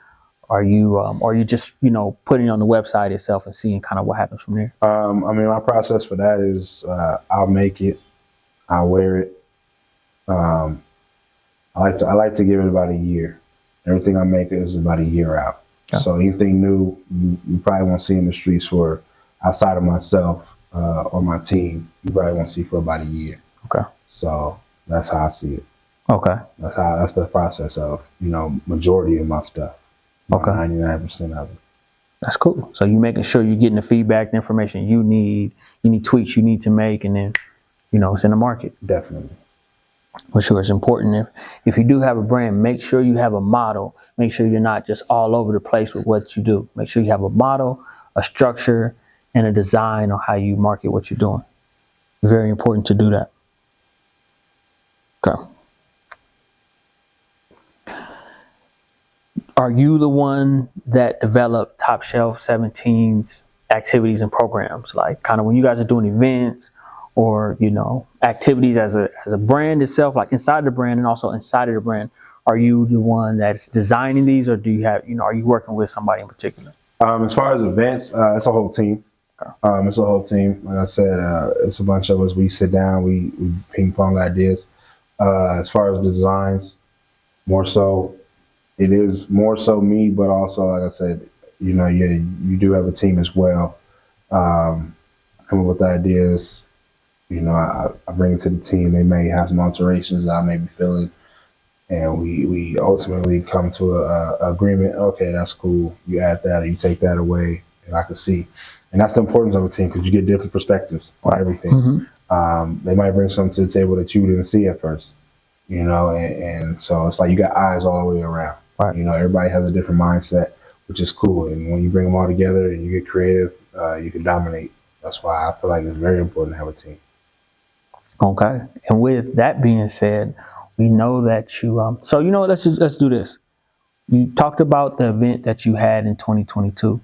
Are you just, putting it on the website itself and seeing kind of what happens from there? My process for that is I'll make it, I'll wear it. I like to give it about a year. Everything I make is about a year out. Yeah. So anything new, you probably won't see in the streets for outside of myself or my team. You probably won't see for about a year. Okay. So that's how I see it. Okay. That's the process of majority of my stuff. Okay. 99% of it. That's cool. So you're making sure you're getting the feedback, the information you need, any tweaks you need to make, and then, it's in the market. Definitely. For sure. It's important. If you do have a brand, make sure you have a model. Make sure you're not just all over the place with what you do. Make sure you have a model, a structure, and a design on how you market what you're doing. Very important to do that. Okay. Are you the one that developed Top Shelf 17's activities and programs? Like, kind of when you guys are doing events or, activities as a brand itself, like inside the brand and also inside of the brand, are you the one that's designing these, or do you have, are you working with somebody in particular? As far as events, it's a whole team. Okay. It's a whole team. Like I said, it's a bunch of us. We sit down, we ping pong ideas. As far as designs, it is more so me, but also, like I said, you do have a team as well. Come up with the ideas. I bring it to the team. They may have some alterations that I may be feeling, and we ultimately come to a agreement. Okay, that's cool. You add that or you take that away, and I can see. And that's the importance of a team, because you get different perspectives on everything. Mm-hmm. They might bring something to the table that you didn't see at first. and so it's like you got eyes all the way around. Right. Everybody has a different mindset, which is cool. And when you bring them all together and you get creative, you can dominate. That's why I feel like it's very important to have a team. Okay. And with that being said, we know that you. So let's do this. You talked about the event that you had in 2022.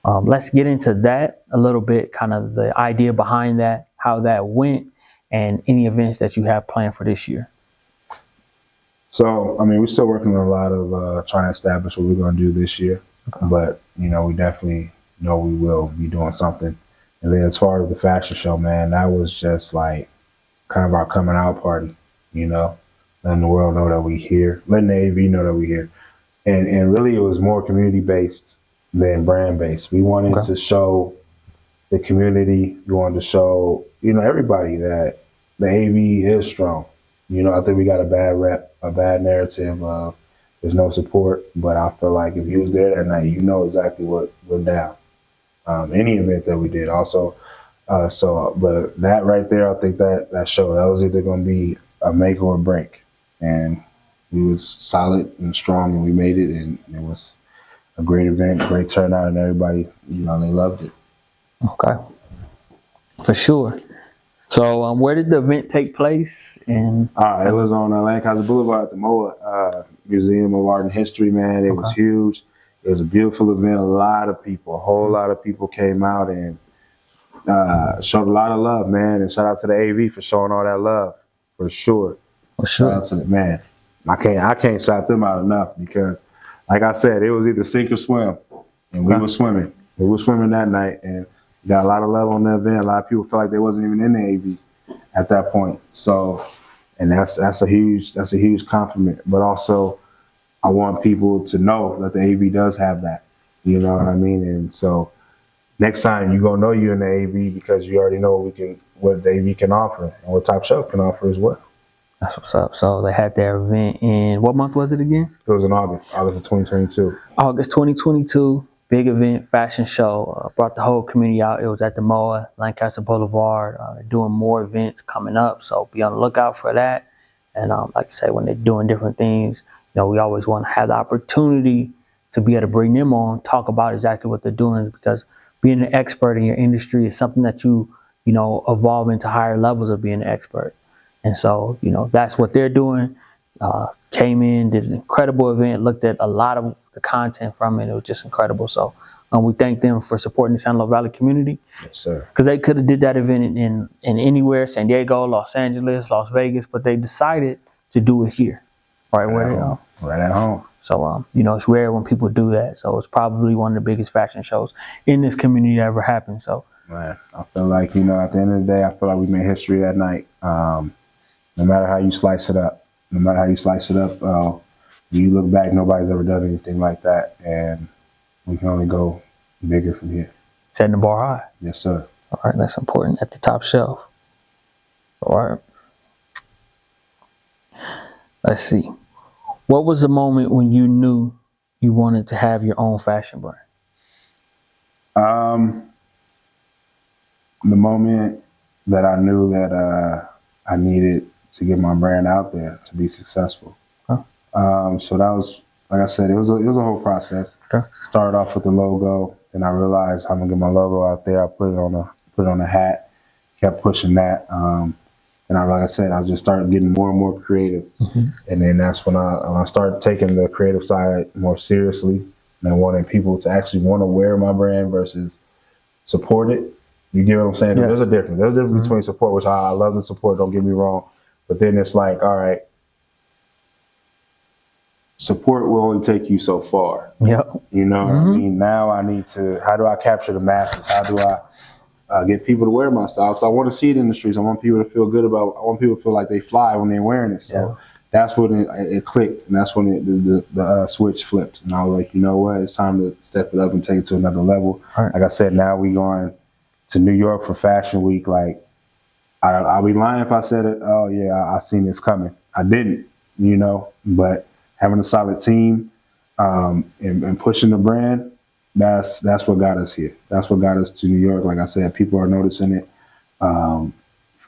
Let's get into that a little bit, kind of the idea behind that, how that went, and any events that you have planned for this year. So, I mean, we're still working on a lot of trying to establish what we're going to do this year. Okay. But, we definitely know we will be doing something. And then as far as the fashion show, man, that was just like kind of our coming out party, letting the world know that we're here, letting the AV know that we're here. And really it was more community-based than brand-based. We wanted to show the community, we wanted to show, everybody that the AV is strong. I think we got a bad rep, a bad narrative of there's no support, but I feel like if you was there that night, you know exactly what went down. Any event that we did also. But that right there, I think that show, that was either going to be a make or a break. And we was solid and strong, and we made it, and it was a great event, great turnout, and everybody, they loved it. Okay. For sure. So where did the event take place? And it was on Lancaster Boulevard at the MOA Museum of Art and History, man. It was huge. It was a beautiful event. A lot of people, a whole lot of people came out and showed a lot of love, man. And shout out to the AV for showing all that love, for sure. Shout out to the man. I can't shout them out enough because, like I said, it was either sink or swim, and we were swimming. We were swimming that night, and got a lot of love on the event. A lot of people felt like they wasn't even in the AV at that point. So, and that's a huge compliment. But also, I want people to know that the AV does have that. You know what I mean? And so, next time you're gonna know you're in the AV because you already know what the AV can offer and what Top Shelf can offer as well. That's what's up. So they had their event in, what month was it again? It was in August of 2022. August 2022, big event, fashion show. Brought the whole community out. It was at the MOA, Lancaster Boulevard. They're doing more events coming up, so be on the lookout for that. And like I say, when they're doing different things, we always want to have the opportunity to be able to bring them on, talk about exactly what they're doing, because being an expert in your industry is something that you evolve into higher levels of being an expert. And so, that's what they're doing. Came in, did an incredible event, looked at a lot of the content from it. It was just incredible. So we thank them for supporting the San Luis Valley community. Yes, sir. Because they could have did that event in anywhere, San Diego, Los Angeles, Las Vegas, but they decided to do it here, right where they are. Right at home. So, it's rare when people do that. So it's probably one of the biggest fashion shows in this community that ever happened. So, man, I feel like, at the end of the day, I feel like we made history that night. No matter how you slice it up, when you look back, nobody's ever done anything like that. And we can only go bigger from here. Setting the bar high. Yes, sir. All right, that's important, at the top shelf. All right. Let's see. What was the moment when you knew you wanted to have your own fashion brand? The moment that I knew that I needed to get my brand out there to be successful. Huh? So that was, like I said, it was a whole process. Okay. Started off with the logo, and I realized I'm gonna get my logo out there. I put it on a hat, kept pushing that. And like I said, I just started getting more and more creative. Mm-hmm. And then that's when I started taking the creative side more seriously and wanting people to actually want to wear my brand versus support it. You get what I'm saying? Yeah. There's a difference. There's a difference mm-hmm. between support, which I love the support, don't get me wrong. But then it's like, all right, support will only take you so far. Yep. You know what mm-hmm. I mean? Now I need to, how do I capture the masses? How do I get people to wear my style? So I want to see it in the streets. I want people to feel good about, I want people to feel like they fly when they're wearing it. So yeah. That's when it clicked, and that's when the switch flipped. And I was like, you know what? It's time to step it up and take it to another level. Right. Like I said, now we going to New York for Fashion Week. Like, I'll be lying if I said it. Oh yeah, I seen this coming. I didn't, but having a solid team and pushing the brand, that's what got us here. That's what got us to New York. Like I said, people are noticing it. For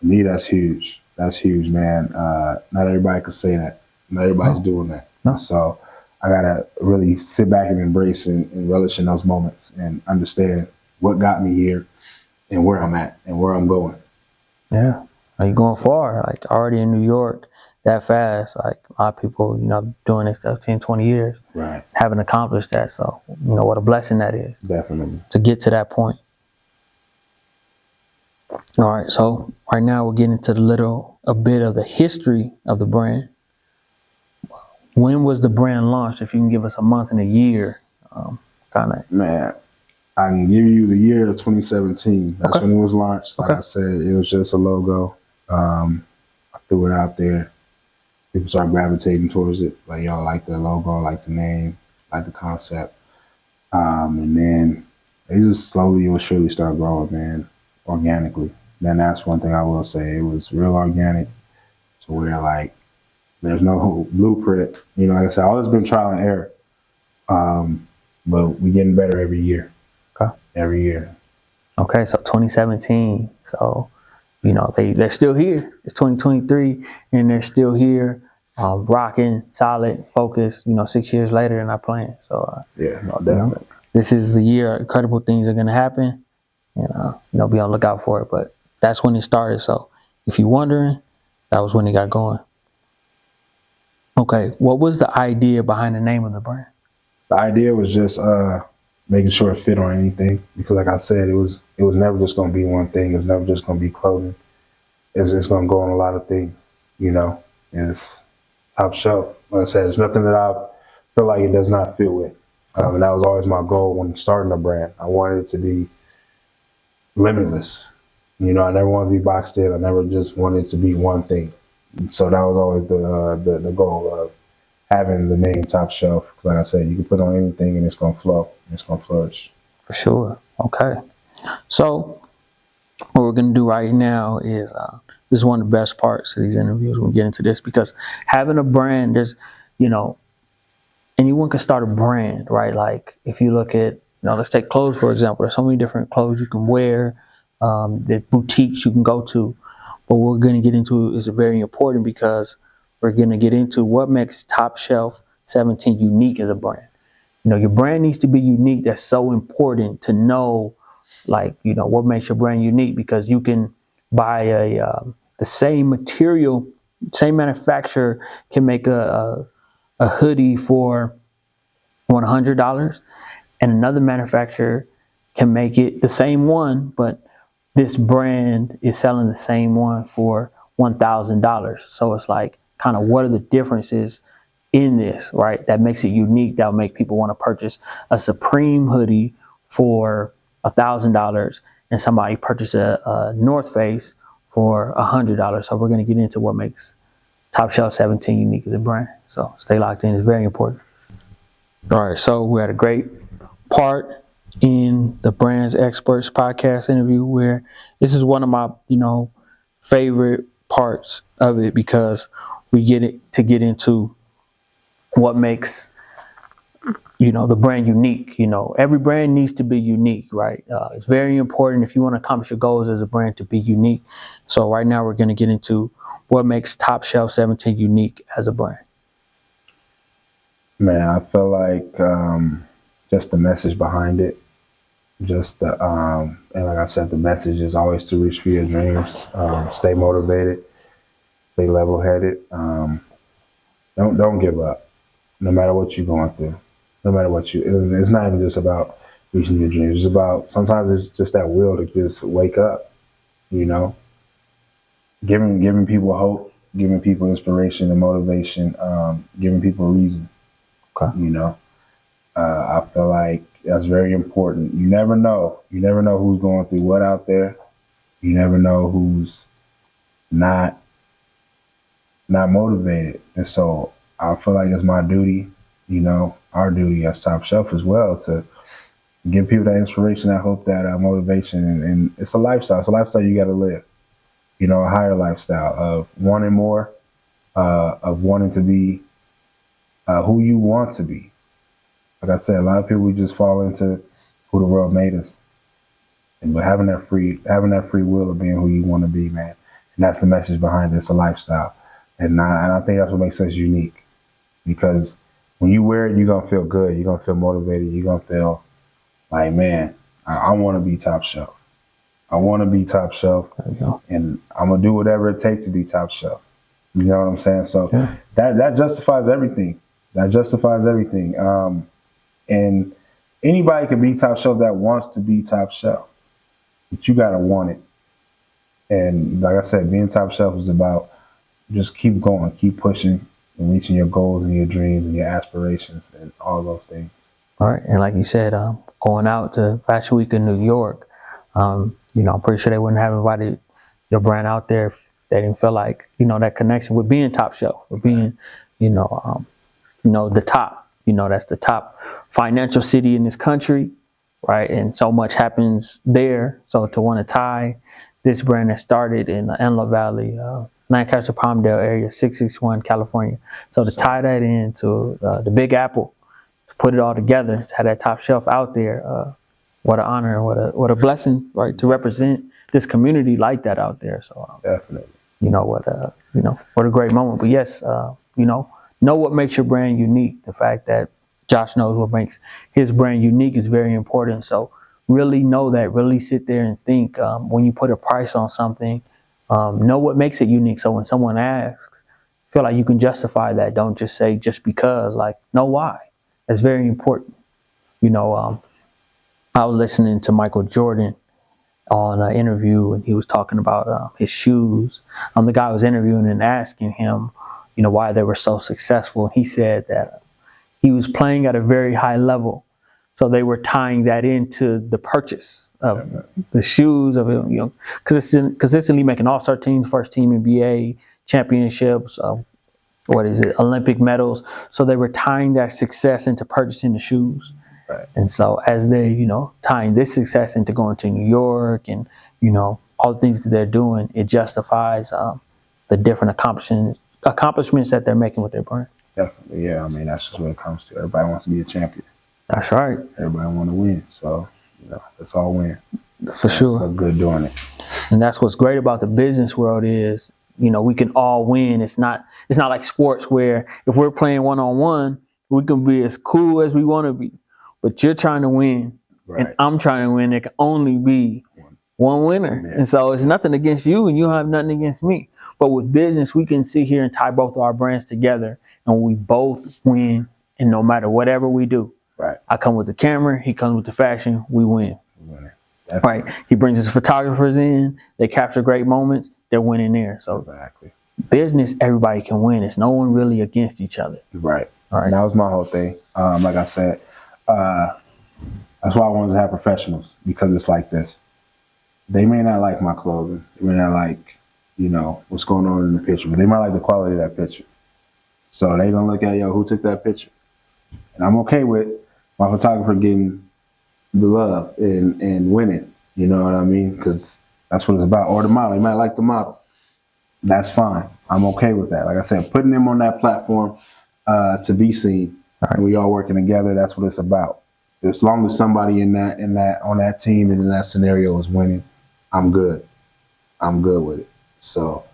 me, that's huge. That's huge, man. Not everybody could say that. Not everybody's doing that. No. So I gotta really sit back and embrace and relish in those moments and understand what got me here and where I'm at and where I'm going. Yeah. Are you going far? Like already in New York that fast? Like a lot of people, doing this stuff 10, 20 years, Right. haven't accomplished that. So, what a blessing that is Definitely. to get to that point. All right. So right now we're getting into a bit of the history of the brand. When was the brand launched? If you can give us a month and a year, kind of. Man, I can give you the year of 2017. That's Okay. when it was launched. Like Okay. I said, it was just a logo. I threw it out there. People started gravitating towards it. Like, y'all like the logo, like the name, like the concept. And then it just slowly but surely started growing, man, organically. Then that's one thing I will say. It was real organic to where, like, there's no blueprint. Like I said, all it's been trial and error. But we getting better every year. Okay. Every year. Okay, so 2017. So, they're still here. It's 2023, and they're still here, rocking, solid, focused. 6 years later, and not playing. So, Yeah, no, definitely. This is the year incredible things are going to happen, and be on the lookout for it. But that's when it started. So, if you're wondering, that was when it got going. Okay, what was the idea behind the name of the brand? The idea was just making sure it fit on anything, because like I said, it was never just going to be one thing. It was never just going to be clothing. It's going to go on a lot of things. It's top shelf. Like I said, there's nothing that I feel like it does not fit with. And that was always my goal when starting a brand. I wanted it to be limitless. I never wanted to be boxed in. I never just wanted it to be one thing. And so that was always the goal of having the name Top Shelf. Because like I said, you can put on anything and it's going to flow. It's going to flourish. For sure. Okay. So what we're going to do right now is this is one of the best parts of these interviews. We'll get into this because having a brand, there's, anyone can start a brand, right? Like if you look at, let's take clothes, for example. There's so many different clothes you can wear. There's boutiques you can go to. But what we're going to get into is very important because we're going to get into what makes Top Shelf 17 unique as a brand. Your brand needs to be unique. That's so important to know, what makes your brand unique, because you can buy the same material, same manufacturer can make a hoodie for $100, and another manufacturer can make it the same one, but this brand is selling the same one for $1,000. So it's like, kind of what are the differences in this, right? That makes it unique. That'll make people want to purchase a Supreme hoodie for $1,000 and somebody purchase a North Face for $100. So we're going to get into what makes Top Shelf 17 unique as a brand. So stay locked in. It's very important. All right. So we're at a great part in the Brands Experts podcast interview where this is one of my, favorite parts of it, because we get into what makes, the brand unique. Every brand needs to be unique, right? It's very important if you want to accomplish your goals as a brand to be unique. So right now we're going to get into what makes Top Shelf 17 unique as a brand. Man, I feel like just the message behind it. Just and like I said, the message is always to reach for your dreams. Stay motivated, stay level-headed. Don't give up, no matter what you're going through. No matter what it's not even just about reaching your dreams. It's about, sometimes it's just that will to just wake up. Giving people hope, giving people inspiration and motivation, giving people a reason. Okay. I feel like that's very important. You never know. You never know who's going through what out there. You never know who's not motivated. And so I feel like it's my duty, our duty as Top Shelf as well, to give people that inspiration, that hope, that motivation. And it's a lifestyle. It's a lifestyle you got to live. A higher lifestyle of wanting more, of wanting to be who you want to be. Like I said, a lot of people, we just fall into who the world made us. But having that free will of being who you want to be, man. And that's the message behind it. It's a lifestyle. And I think that's what makes us unique, because when you wear it, you're going to feel good. You're going to feel motivated. You're going to feel like, man, I want to be top shelf. I want to be top shelf, and I'm going to do whatever it takes to be top shelf. You know what I'm saying? So that justifies everything. That justifies everything. And anybody can be top shelf that wants to be top shelf, but you got to want it. And like I said, being top shelf is about just keep going, keep pushing, and reaching your goals and your dreams and your aspirations and all those things. All right. And like you said, going out to Fashion Week in New York, I'm pretty sure they wouldn't have invited your brand out there if they didn't feel like, that connection with being top shelf, with being, the top, that's the top financial city in this country, right? And so much happens there. So to want to tie this brand that started in the Antelope Valley, Lancaster, Palmdale area, 661 California. So to tie that into the Big Apple, to put it all together, to have that top shelf out there, what an honor, what a blessing, right? To represent this community like that out there. So definitely, what a great moment. But yes, know what makes your brand unique. The fact that Josh knows what makes his brand unique is very important. So really know that. Really sit there and think when you put a price on something. Know what makes it unique. So when someone asks, feel like you can justify that. Don't just say just because. Like, know why. That's very important. I was listening to Michael Jordan on an interview, and he was talking about his shoes. The guy was interviewing and asking him, why they were so successful. He said that he was playing at a very high level. So they were tying that into the purchase of the shoes of him, consistently making all-star teams, first team NBA championships, Olympic medals. So they were tying that success into purchasing the shoes. Right. And so as they, tying this success into going to New York and, all the things that they're doing, it justifies the different accomplishments that they're making with their brand. Definitely, yeah. I mean, that's just what it comes to. Everybody wants to be a champion. That's right. Everybody want to win. So, let's all win. For sure. So good doing it. And that's what's great about the business world is, we can all win. It's not like sports where if we're playing one-on-one, we can be as cool as we want to be. But you're trying to win, right, and I'm trying to win. There can only be one winner. Yeah. And so it's nothing against you, and you have nothing against me. But with business, we can sit here and tie both of our brands together, and we both win. And no matter whatever we do, right? I come with the camera, he comes with the fashion, we win. Right? He brings his photographers in, they capture great moments, they're winning there. So exactly, business, everybody can win. It's no one really against each other. Right. All right. And that was my whole thing. Like I said, that's why I wanted to have professionals, because it's like this. They may not like my clothing. They may not like, what's going on in the picture, but they might like the quality of that picture. So they gonna look at, who took that picture? And I'm okay with my photographer getting the love and winning. You know what I mean? Because that's what it's about. Or the model. You might like the model. That's fine. I'm okay with that. Like I said, putting them on that platform to be seen, and we all working together. That's what it's about. As long as somebody on that team and in that scenario is winning, I'm good. I'm good with it. So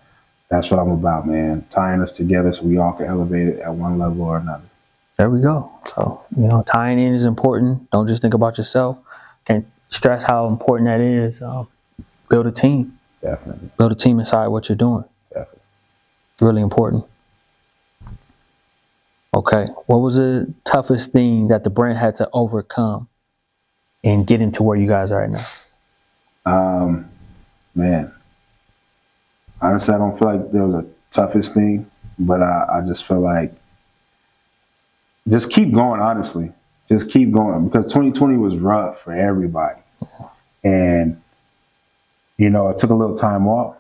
that's what I'm about, man. Tying us together so we all can elevate it at one level or another. There we go. So, tying in is important. Don't just think about yourself. Can't stress how important that is. Build a team. Definitely. Build a team inside what you're doing. Definitely. Really important. Okay. What was the toughest thing that the brand had to overcome and get into where you guys are right now? Man. Honestly, I don't feel like there was a toughest thing, but I just feel like just keep going, honestly. Just keep going, because 2020 was rough for everybody. And, it took a little time off,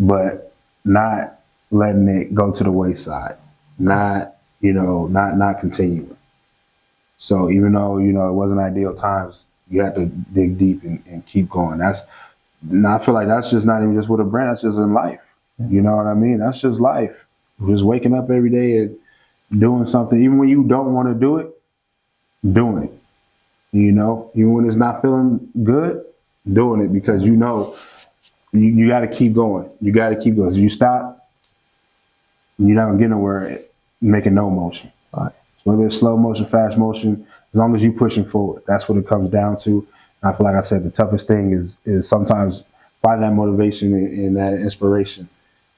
but not letting it go to the wayside, not continuing. So even though, it wasn't ideal times, you have to dig deep and keep going. I feel like that's just not even just with a brand, that's just in life. You know what I mean? That's just life. Just waking up every day and doing something, even when you don't want to do it, doing it. Even when it's not feeling good, doing it, because you got to keep going. You got to keep going. If you stop, you're not gonna get nowhere making no motion. All right. So whether it's slow motion, fast motion, as long as you're pushing forward, that's what it comes down to. And I feel like I said the toughest thing is sometimes finding that motivation and that inspiration.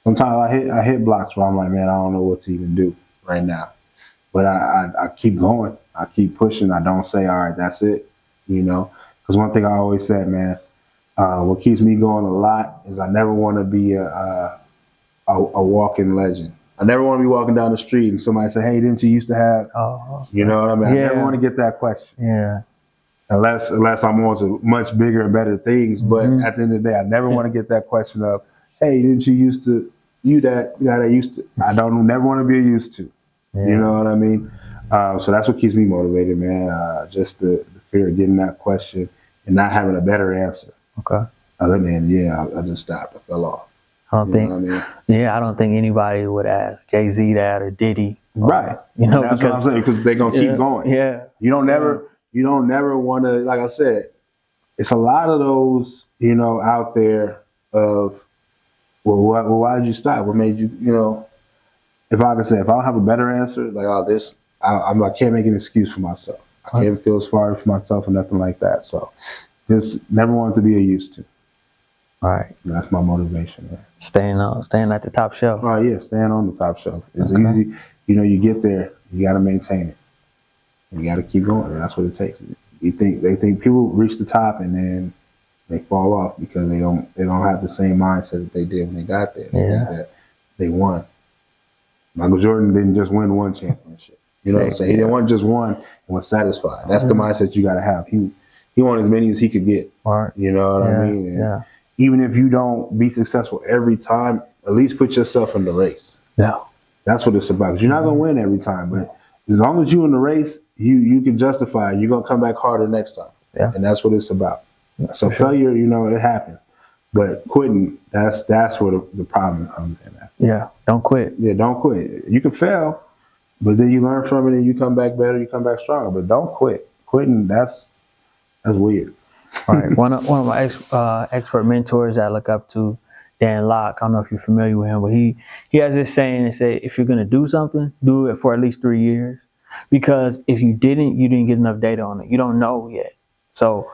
Sometimes I hit blocks where I'm like, man, I don't know what to even do right now. But I keep going. I keep pushing. I don't say, all right, that's it. Because one thing I always said, man, what keeps me going a lot is I never want to be a walking legend. I never want to be walking down the street and somebody say, hey, didn't you used to have, you know what I mean? Yeah. I never want to get that question. Yeah. Unless I'm on to much bigger and better things. But at the end of the day, I never want to get that question of, hey, didn't you used to, you that guy that used to, I don't never want to be used to. Yeah. You know what I mean? So that's what keeps me motivated, man. Just the fear of getting that question and not having a better answer. Okay. Other than, I just stopped. I fell off. I don't think. What I mean? Yeah, I don't think anybody would ask Jay-Z that or Diddy. Right. That's what I'm saying, because they're gonna keep going. Yeah. You don't never want to. Like I said, it's a lot of those, out there of, well, why did you stop? What made you, if I could say, if I don't have a better answer, like, I can't make an excuse for myself. I can't feel sorry for myself or nothing like that. So, just never wanted to be a used to. All right. That's my motivation, man. Staying at the top shelf. Oh yeah, staying on the top shelf. It's easy. You get there, you got to maintain it. You got to keep going. That's what it takes. They think people reach the top and then they fall off because they don't have the same mindset that they did when they got there. They think that they won. Michael Jordan didn't just win one championship. You know what I'm saying? He didn't win just one and was satisfied. That's the mindset you got to have. He won as many as he could get. Right. You know what I mean? And even if you don't be successful every time, at least put yourself in the race. Yeah. That's what it's about. 'Cause you're not going to win every time, but as long as you're in the race, you can justify it. You're going to come back harder next time. Yeah. And that's what it's about. That's so failure, it happens. But quitting, that's where the problem comes in at. Yeah. Don't quit. Yeah, don't quit. You can fail, but then you learn from it and you come back better, you come back stronger. But don't quit. Quitting, that's weird. All right. One of my expert mentors that I look up to, Dan Locke. I don't know if you're familiar with him, but he has this saying that say, if you're going to do something, do it for at least 3 years. Because if you didn't get enough data on it. You don't know yet. So,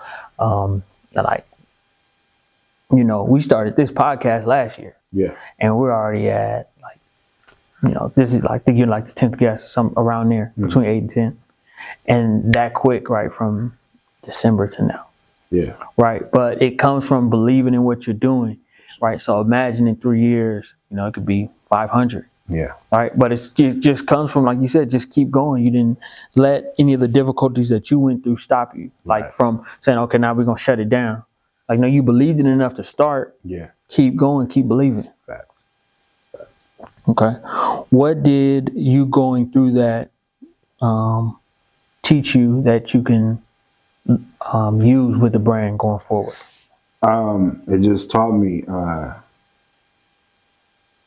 we started this podcast last year. Yeah. And we're already at this is like, I think you're like the 10th guest or something around there, between 8 and 10. And that quick, right, from December to now. Yeah. Right. But it comes from believing in what you're doing. Right. So imagine in 3 years, it could be 500. Yeah. Right. But it just comes from, like you said, just keep going. You didn't let any of the difficulties that you went through stop you. Like from saying, okay, now we're going to shut it down. Like, no, you believed in it enough to start. Yeah. Keep going. Keep believing. Facts. Okay. What did you going through that teach you that you can use with the brand going forward? It just taught me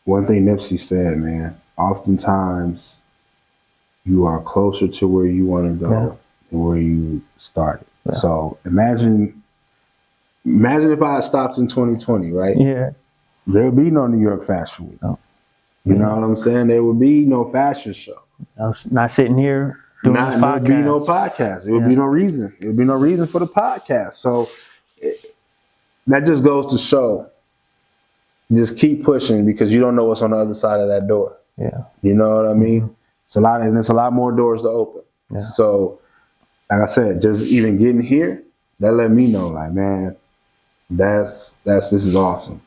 one thing Nipsey said, man. Oftentimes you are closer to where you want to go than where you started. Yeah. So imagine if I had stopped in 2020, right? Yeah. There would be no New York Fashion Week. No. You know what I'm saying? There would be no fashion show. I was not sitting here doing this podcast. There would be no podcast. There would be no reason. There would be no reason for the podcast. So that just goes to show, just keep pushing because you don't know what's on the other side of that door. Yeah. You know what I mean? Mm-hmm. There's a lot more doors to open. Yeah. So, like I said, just even getting here, that let me know, like, man, this is awesome.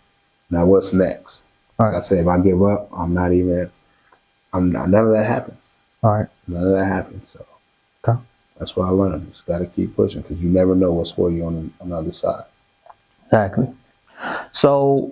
Now what's next? All right. Like I said, if I give up, none of that happens. All right. None of that happens. So that's what I learned. Just got to keep pushing because you never know what's for you on the other side. Exactly. So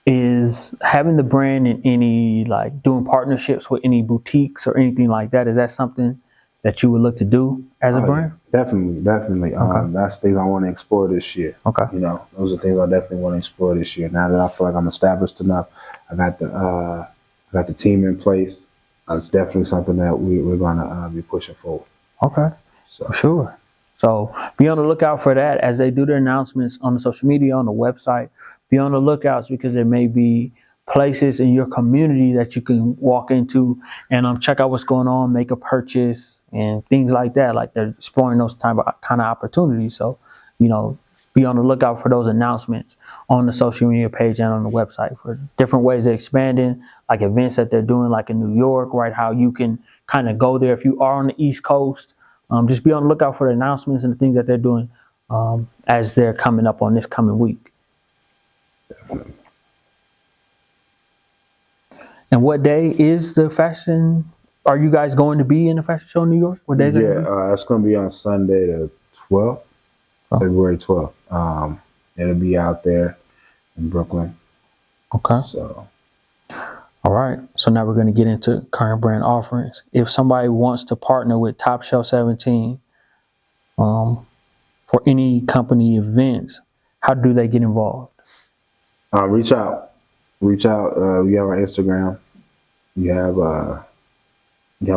is having the brand in any, like doing partnerships with any boutiques or anything like that, is that something that you would look to do as a brand? Yeah. Definitely. Okay. That's things I want to explore this year. Okay. Those are things I definitely want to explore this year. Now that I feel like I'm established enough, I got the team in place. It's definitely something that we're going to be pushing forward. Okay. So. For sure. So be on the lookout for that as they do their announcements on the social media, on the website. Be on the lookouts because there may be places in your community that you can walk into and check out what's going on, make a purchase and things like that. Like they're exploring those kind of opportunities. So, be on the lookout for those announcements on the social media page and on the website for different ways they're expanding, like events that they're doing, like in New York, right? How you can kind of go there if you are on the East Coast. Just be on the lookout for the announcements and the things that they're doing as they're coming up on this coming week. Definitely. And what day is the fashion? Are you guys going to be in the fashion show in New York? What days are it? It's going to be on Sunday the 12th, February 12th. It'll be out there in Brooklyn. Okay. So, all right. So now we're going to get into current brand offerings. If somebody wants to partner with Top Shelf 17 for any company events, how do they get involved? reach out. Reach out. We have our Instagram. You have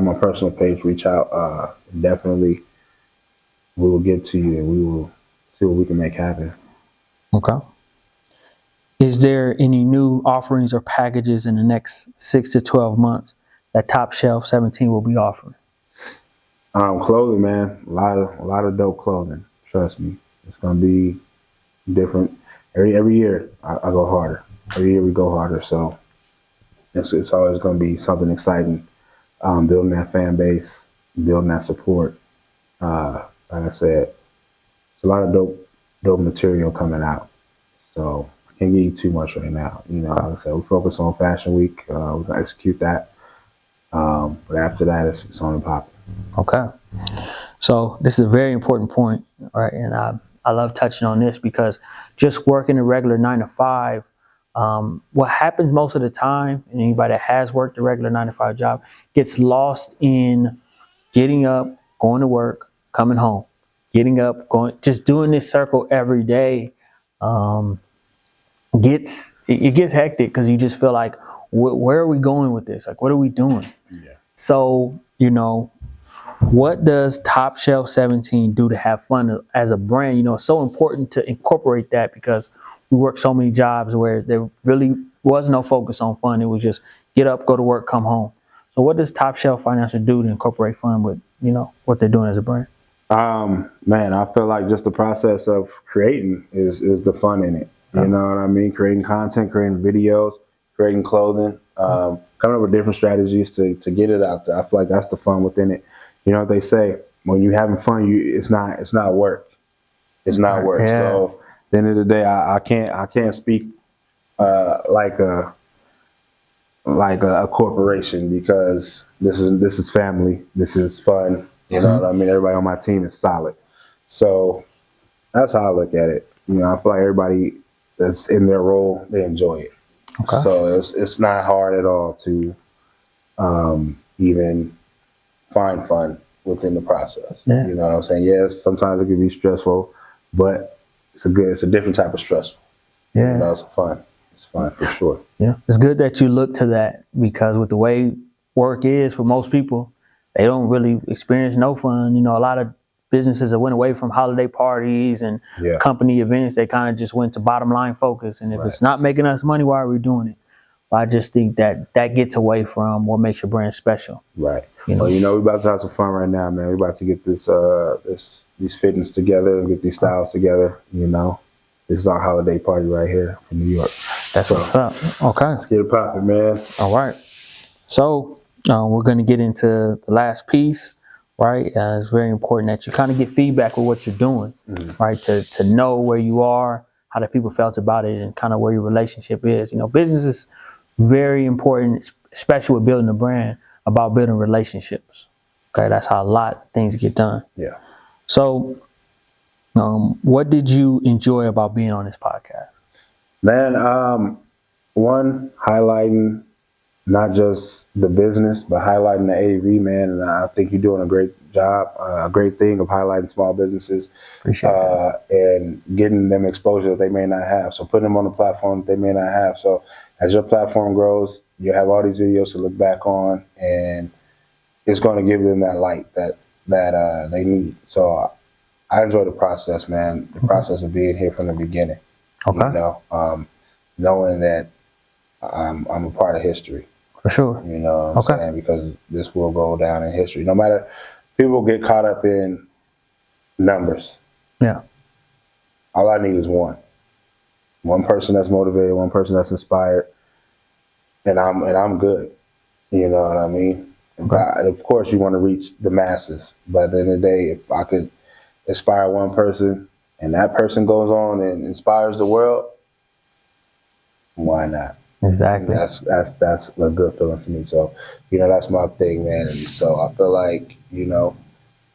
my personal page. Reach out. Definitely, we will get to you and we will see what we can make happen. Okay. Is there any new offerings or packages in the next 6 to 12 months that Top Shelf 17 will be offering? Clothing, man. A lot of dope clothing. Trust me, it's gonna be different. Every year I go harder. Every year we go harder. So it's always gonna be something exciting. Building that fan base, building that support. Like I said, it's a lot of dope material coming out. So I can't give you too much right now. Like I said, we focus on Fashion Week. We're gonna execute that. But after that, it's on and popping. Okay. So this is a very important point, right? And I love touching on this because just working a regular 9 to 5, what happens most of the time, and anybody that has worked a regular 9 to 5 job gets lost in getting up, going to work, coming home, getting up, just doing this circle every day. It gets hectic because you just feel like, where are we going with this? Like, what are we doing? Yeah. So, what does Top Shelf 17 do to have fun as a brand? It's so important to incorporate that because we work so many jobs where there really was no focus on fun. It was just get up, go to work, come home. So what does Top Shelf Financial do to incorporate fun with, what they're doing as a brand? Man, I feel like just the process of creating is the fun in it. You know what I mean? Creating content, creating videos, creating clothing, coming up with different strategies to get it out there. I feel like that's the fun within it. You know what they say, when you're having fun, it's not work. It's not work. Yeah. So at the end of the day, I can't speak like a corporation because this is family. This is fun. You know what I mean? Everybody on my team is solid. So that's how I look at it. I feel like everybody that's in their role, they enjoy it. Okay. So it's not hard at all to even find fun within the process. Yeah. You know what I'm saying? Yes, sometimes it can be stressful, but it's a different type of stressful. Yeah. It's fun. It's fun for sure. Yeah. It's good that you look to that because with the way work is for most people, they don't really experience no fun. A lot of businesses that went away from holiday parties and company events, they kind of just went to bottom line focus. And if it's not making us money, why are we doing it? But I just think that gets away from what makes your brand special. Right. Well, we're about to have some fun right now, man. We're about to get these fittings together and get these styles together. This is our holiday party right here from New York. That's what's up. Okay. Let's get it popping, man. All right. So we're going to get into the last piece, right? It's very important that you kind of get feedback with what you're doing, right? To know where you are, how the people felt about it, and kind of where your relationship is. Business is very important, especially with building a brand, about building relationships. Okay, that's how a lot of things get done. Yeah. So, what did you enjoy about being on this podcast? Man, one, highlighting not just the business, but highlighting the AV, man. And I think you're doing a great job, a great thing of highlighting small businesses. Appreciate that. And getting them exposure that they may not have. So putting them on a platform that they may not have. So as your platform grows, you have all these videos to look back on, and it's going to give them that light that they need. So I enjoy the process, man. The process of being here from the beginning. Okay. You know, knowing that I'm a part of history. For sure. You know what I'm Okay. saying? Because this will go down in history. No matter, people get caught up in numbers. Yeah. All I need is one. One person that's motivated, one person that's inspired, and I'm good. You know what I mean? Okay. Of course, you want to reach the masses, but at the end of the day, if I could inspire one person and that person goes on and inspires the world, why not? Exactly. That's a good feeling for me. So, you know, that's my thing, man. So I feel like, you know,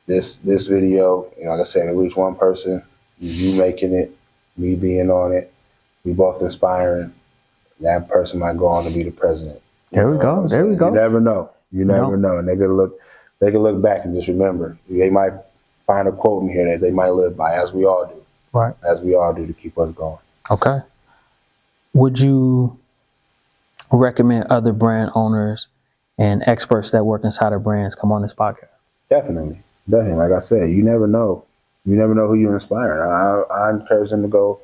this video, you know, like I said, it reached one person, you making it, me being on it, we both inspiring. That person might go on to be the president. There we go. There we go. You never know. You never know. And they can look back and just remember. They might find a quote in here that they might live by, as we all do. Right. As we all do, to keep us going. Okay. Would you recommend other brand owners and experts that work inside of brands come on this podcast? Definitely. Like I said, you never know. You never know who you're inspiring. I encourage them to go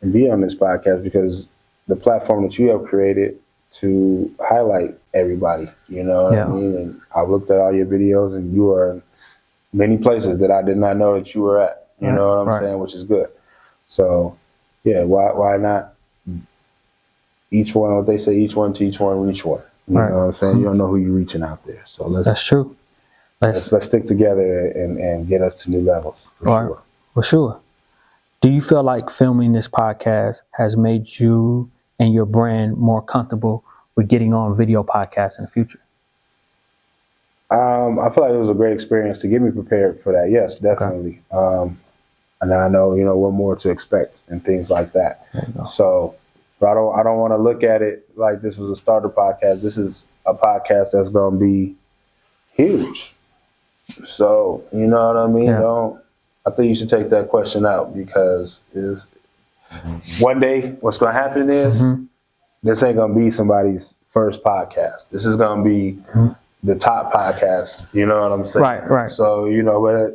and be on this podcast, because the platform that you have created to highlight everybody, you know what I mean? And I've looked at all your videos, and you are in many places that I did not know that you were at. You know what I'm saying? Which is good. So, yeah, why not? Each one, what they say, each one teach one, reach one. You know what I'm saying? You don't know who you're reaching out there. So that's true. Let's stick together and get us to new levels. For sure. Do you feel like filming this podcast has made you and your brand more comfortable with getting on video podcasts in the future? I feel like it was a great experience to get me prepared for that. Yes, definitely. Okay. And I know, you know, what more to expect and things like that. So, but I don't want to look at it like this was a starter podcast. This is a podcast that's going to be huge. So, you know what I mean? I think you should take that question out, because one day what's going to happen is this ain't going to be somebody's first podcast. This is going to be the top podcast. You know what I'm saying? Right. So, you know,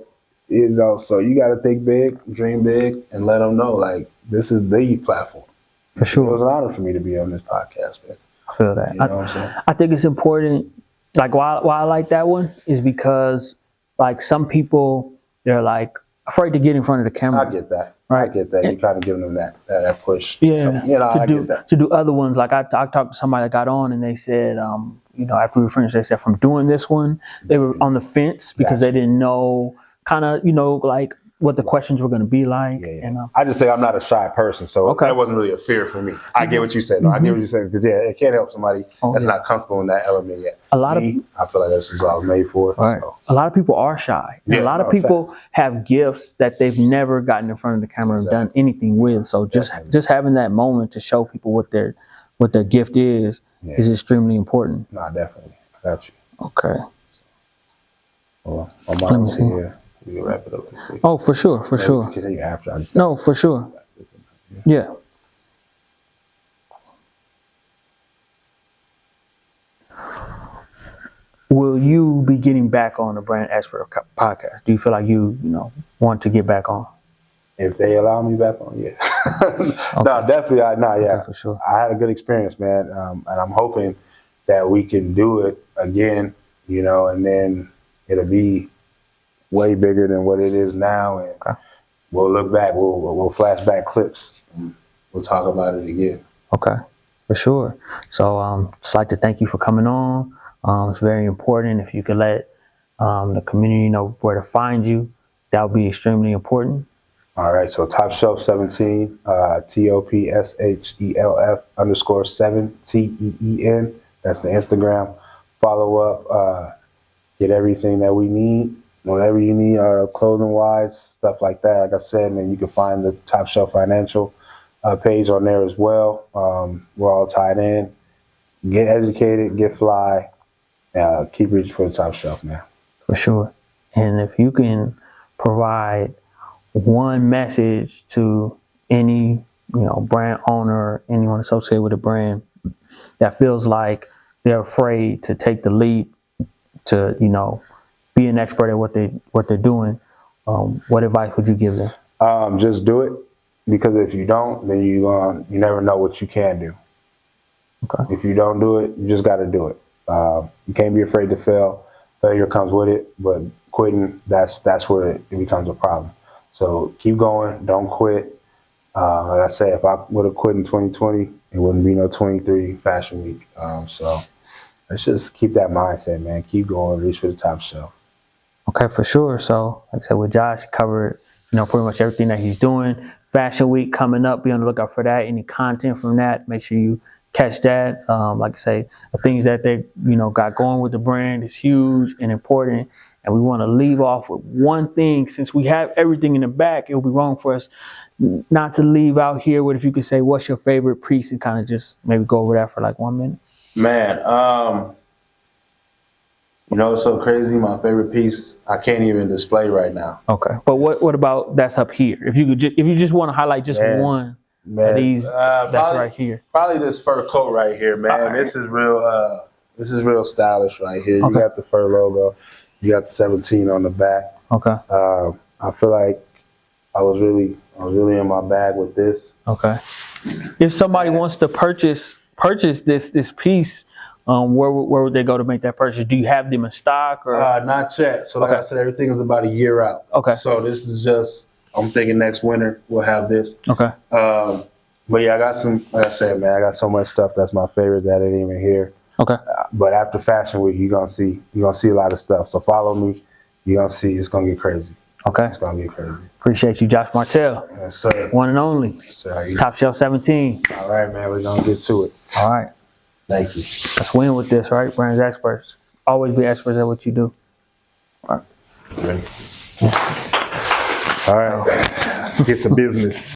so you got to think big, dream big, and let them know, like, this is the platform. For sure. It was an honor for me to be on this podcast, man. I feel that. You know what I'm saying? I think it's important. Like, why I like that one is because, like, some people, they're like afraid to get in front of the camera. I get that. Right. I get that. You kind of giving them that push. Yeah. You know, to do other ones. Like I talked to somebody that got on, and they said, you know, after we finished, they said from doing this one, they were on the fence because they didn't know kind of, you know, like what the questions were going to be like. Yeah. And, I just think I'm not a shy person, so that wasn't really a fear for me. I get what you said. No, I get what you said, because it can't help somebody that's not comfortable in that element yet. I feel like this is what I was made for. Right. So. A lot of people are shy. And a lot of people have gifts that they've never gotten in front of the camera and done anything with. So just having that moment to show people what their gift is extremely important. No, definitely. I got you. Okay. Well, my mom's here. We can wrap it up. Oh, for sure. No, for sure. Yeah. Will you be getting back on the Brand Expert podcast? Do you feel like you want to get back on? If they allow me back on, yeah. No, definitely. Okay, for sure. I had a good experience, man, and I'm hoping that we can do it again, you know, and then it'll be way bigger than what it is now, and we'll look back, we'll flash back clips, and we'll talk about it again. Okay, for sure. So just like to thank you for coming on. It's very important. If you could let the community know where to find you, that would be extremely important. All right, so Top Shelf 17, TOPSHELF_7TEEN. That's the Instagram. Follow up, get everything that we need. Whatever you need, clothing wise, stuff like that. Like I said, man, you can find the Top Shelf Financial page on there as well. We're all tied in. Get educated, get fly. Keep reaching for the top shelf, man. For sure. And if you can provide one message to any, brand owner, anyone associated with a brand that feels like they're afraid to take the leap to, be an expert at what they're doing, what advice would you give them? Just do it, because if you don't, then you never know what you can do. Okay. If you don't do it, you just got to do it. You can't be afraid to fail. Failure comes with it, but quitting, that's where it becomes a problem. So keep going, don't quit. Like I said, if I would have quit in 2020, it wouldn't be no 23 Fashion Week. So let's just keep that mindset, man. Keep going, reach for the top shelf. Okay, for sure. So, like I said, with Josh, covered, pretty much everything that he's doing. Fashion Week coming up. Be on the lookout for that. Any content from that, make sure you catch that. Like I say, the things that they, got going with the brand is huge and important. And we want to leave off with one thing. Since we have everything in the back, it would be wrong for us not to leave out here with, if you could say, what's your favorite piece, and kind of just maybe go over that for like 1 minute. Man, it's so crazy. My favorite piece, I can't even display right now. Okay, but what about that's up here? If you just want to highlight just one of these, that's probably, right here. Probably this fur coat right here, man. Right. This is real. This is real stylish right here. Okay. You got the fur logo. You got the 17 on the back. Okay. I feel like I was really in my bag with this. Okay. If somebody wants to purchase this piece, where would they go to make that purchase? Do you have them in stock or? Not yet. So like I said, everything is about a year out. Okay. So this is just, I'm thinking next winter we'll have this. Okay. But yeah, I got some, like I said, man, I got so much stuff that's my favorite that ain't even here. Okay. But after Fashion Week, you're gonna see a lot of stuff. So follow me. You're gonna see it's gonna get crazy. Okay. It's gonna get crazy. Appreciate you, Josh Martell. Yes, sir. One and only. Yes, sir. Top Shelf 17. All right, man. We're gonna get to it. All right. Thank you. Let's win with this, right? Brands experts. Always be experts at what you do. All right. Ready? All right. Get to business.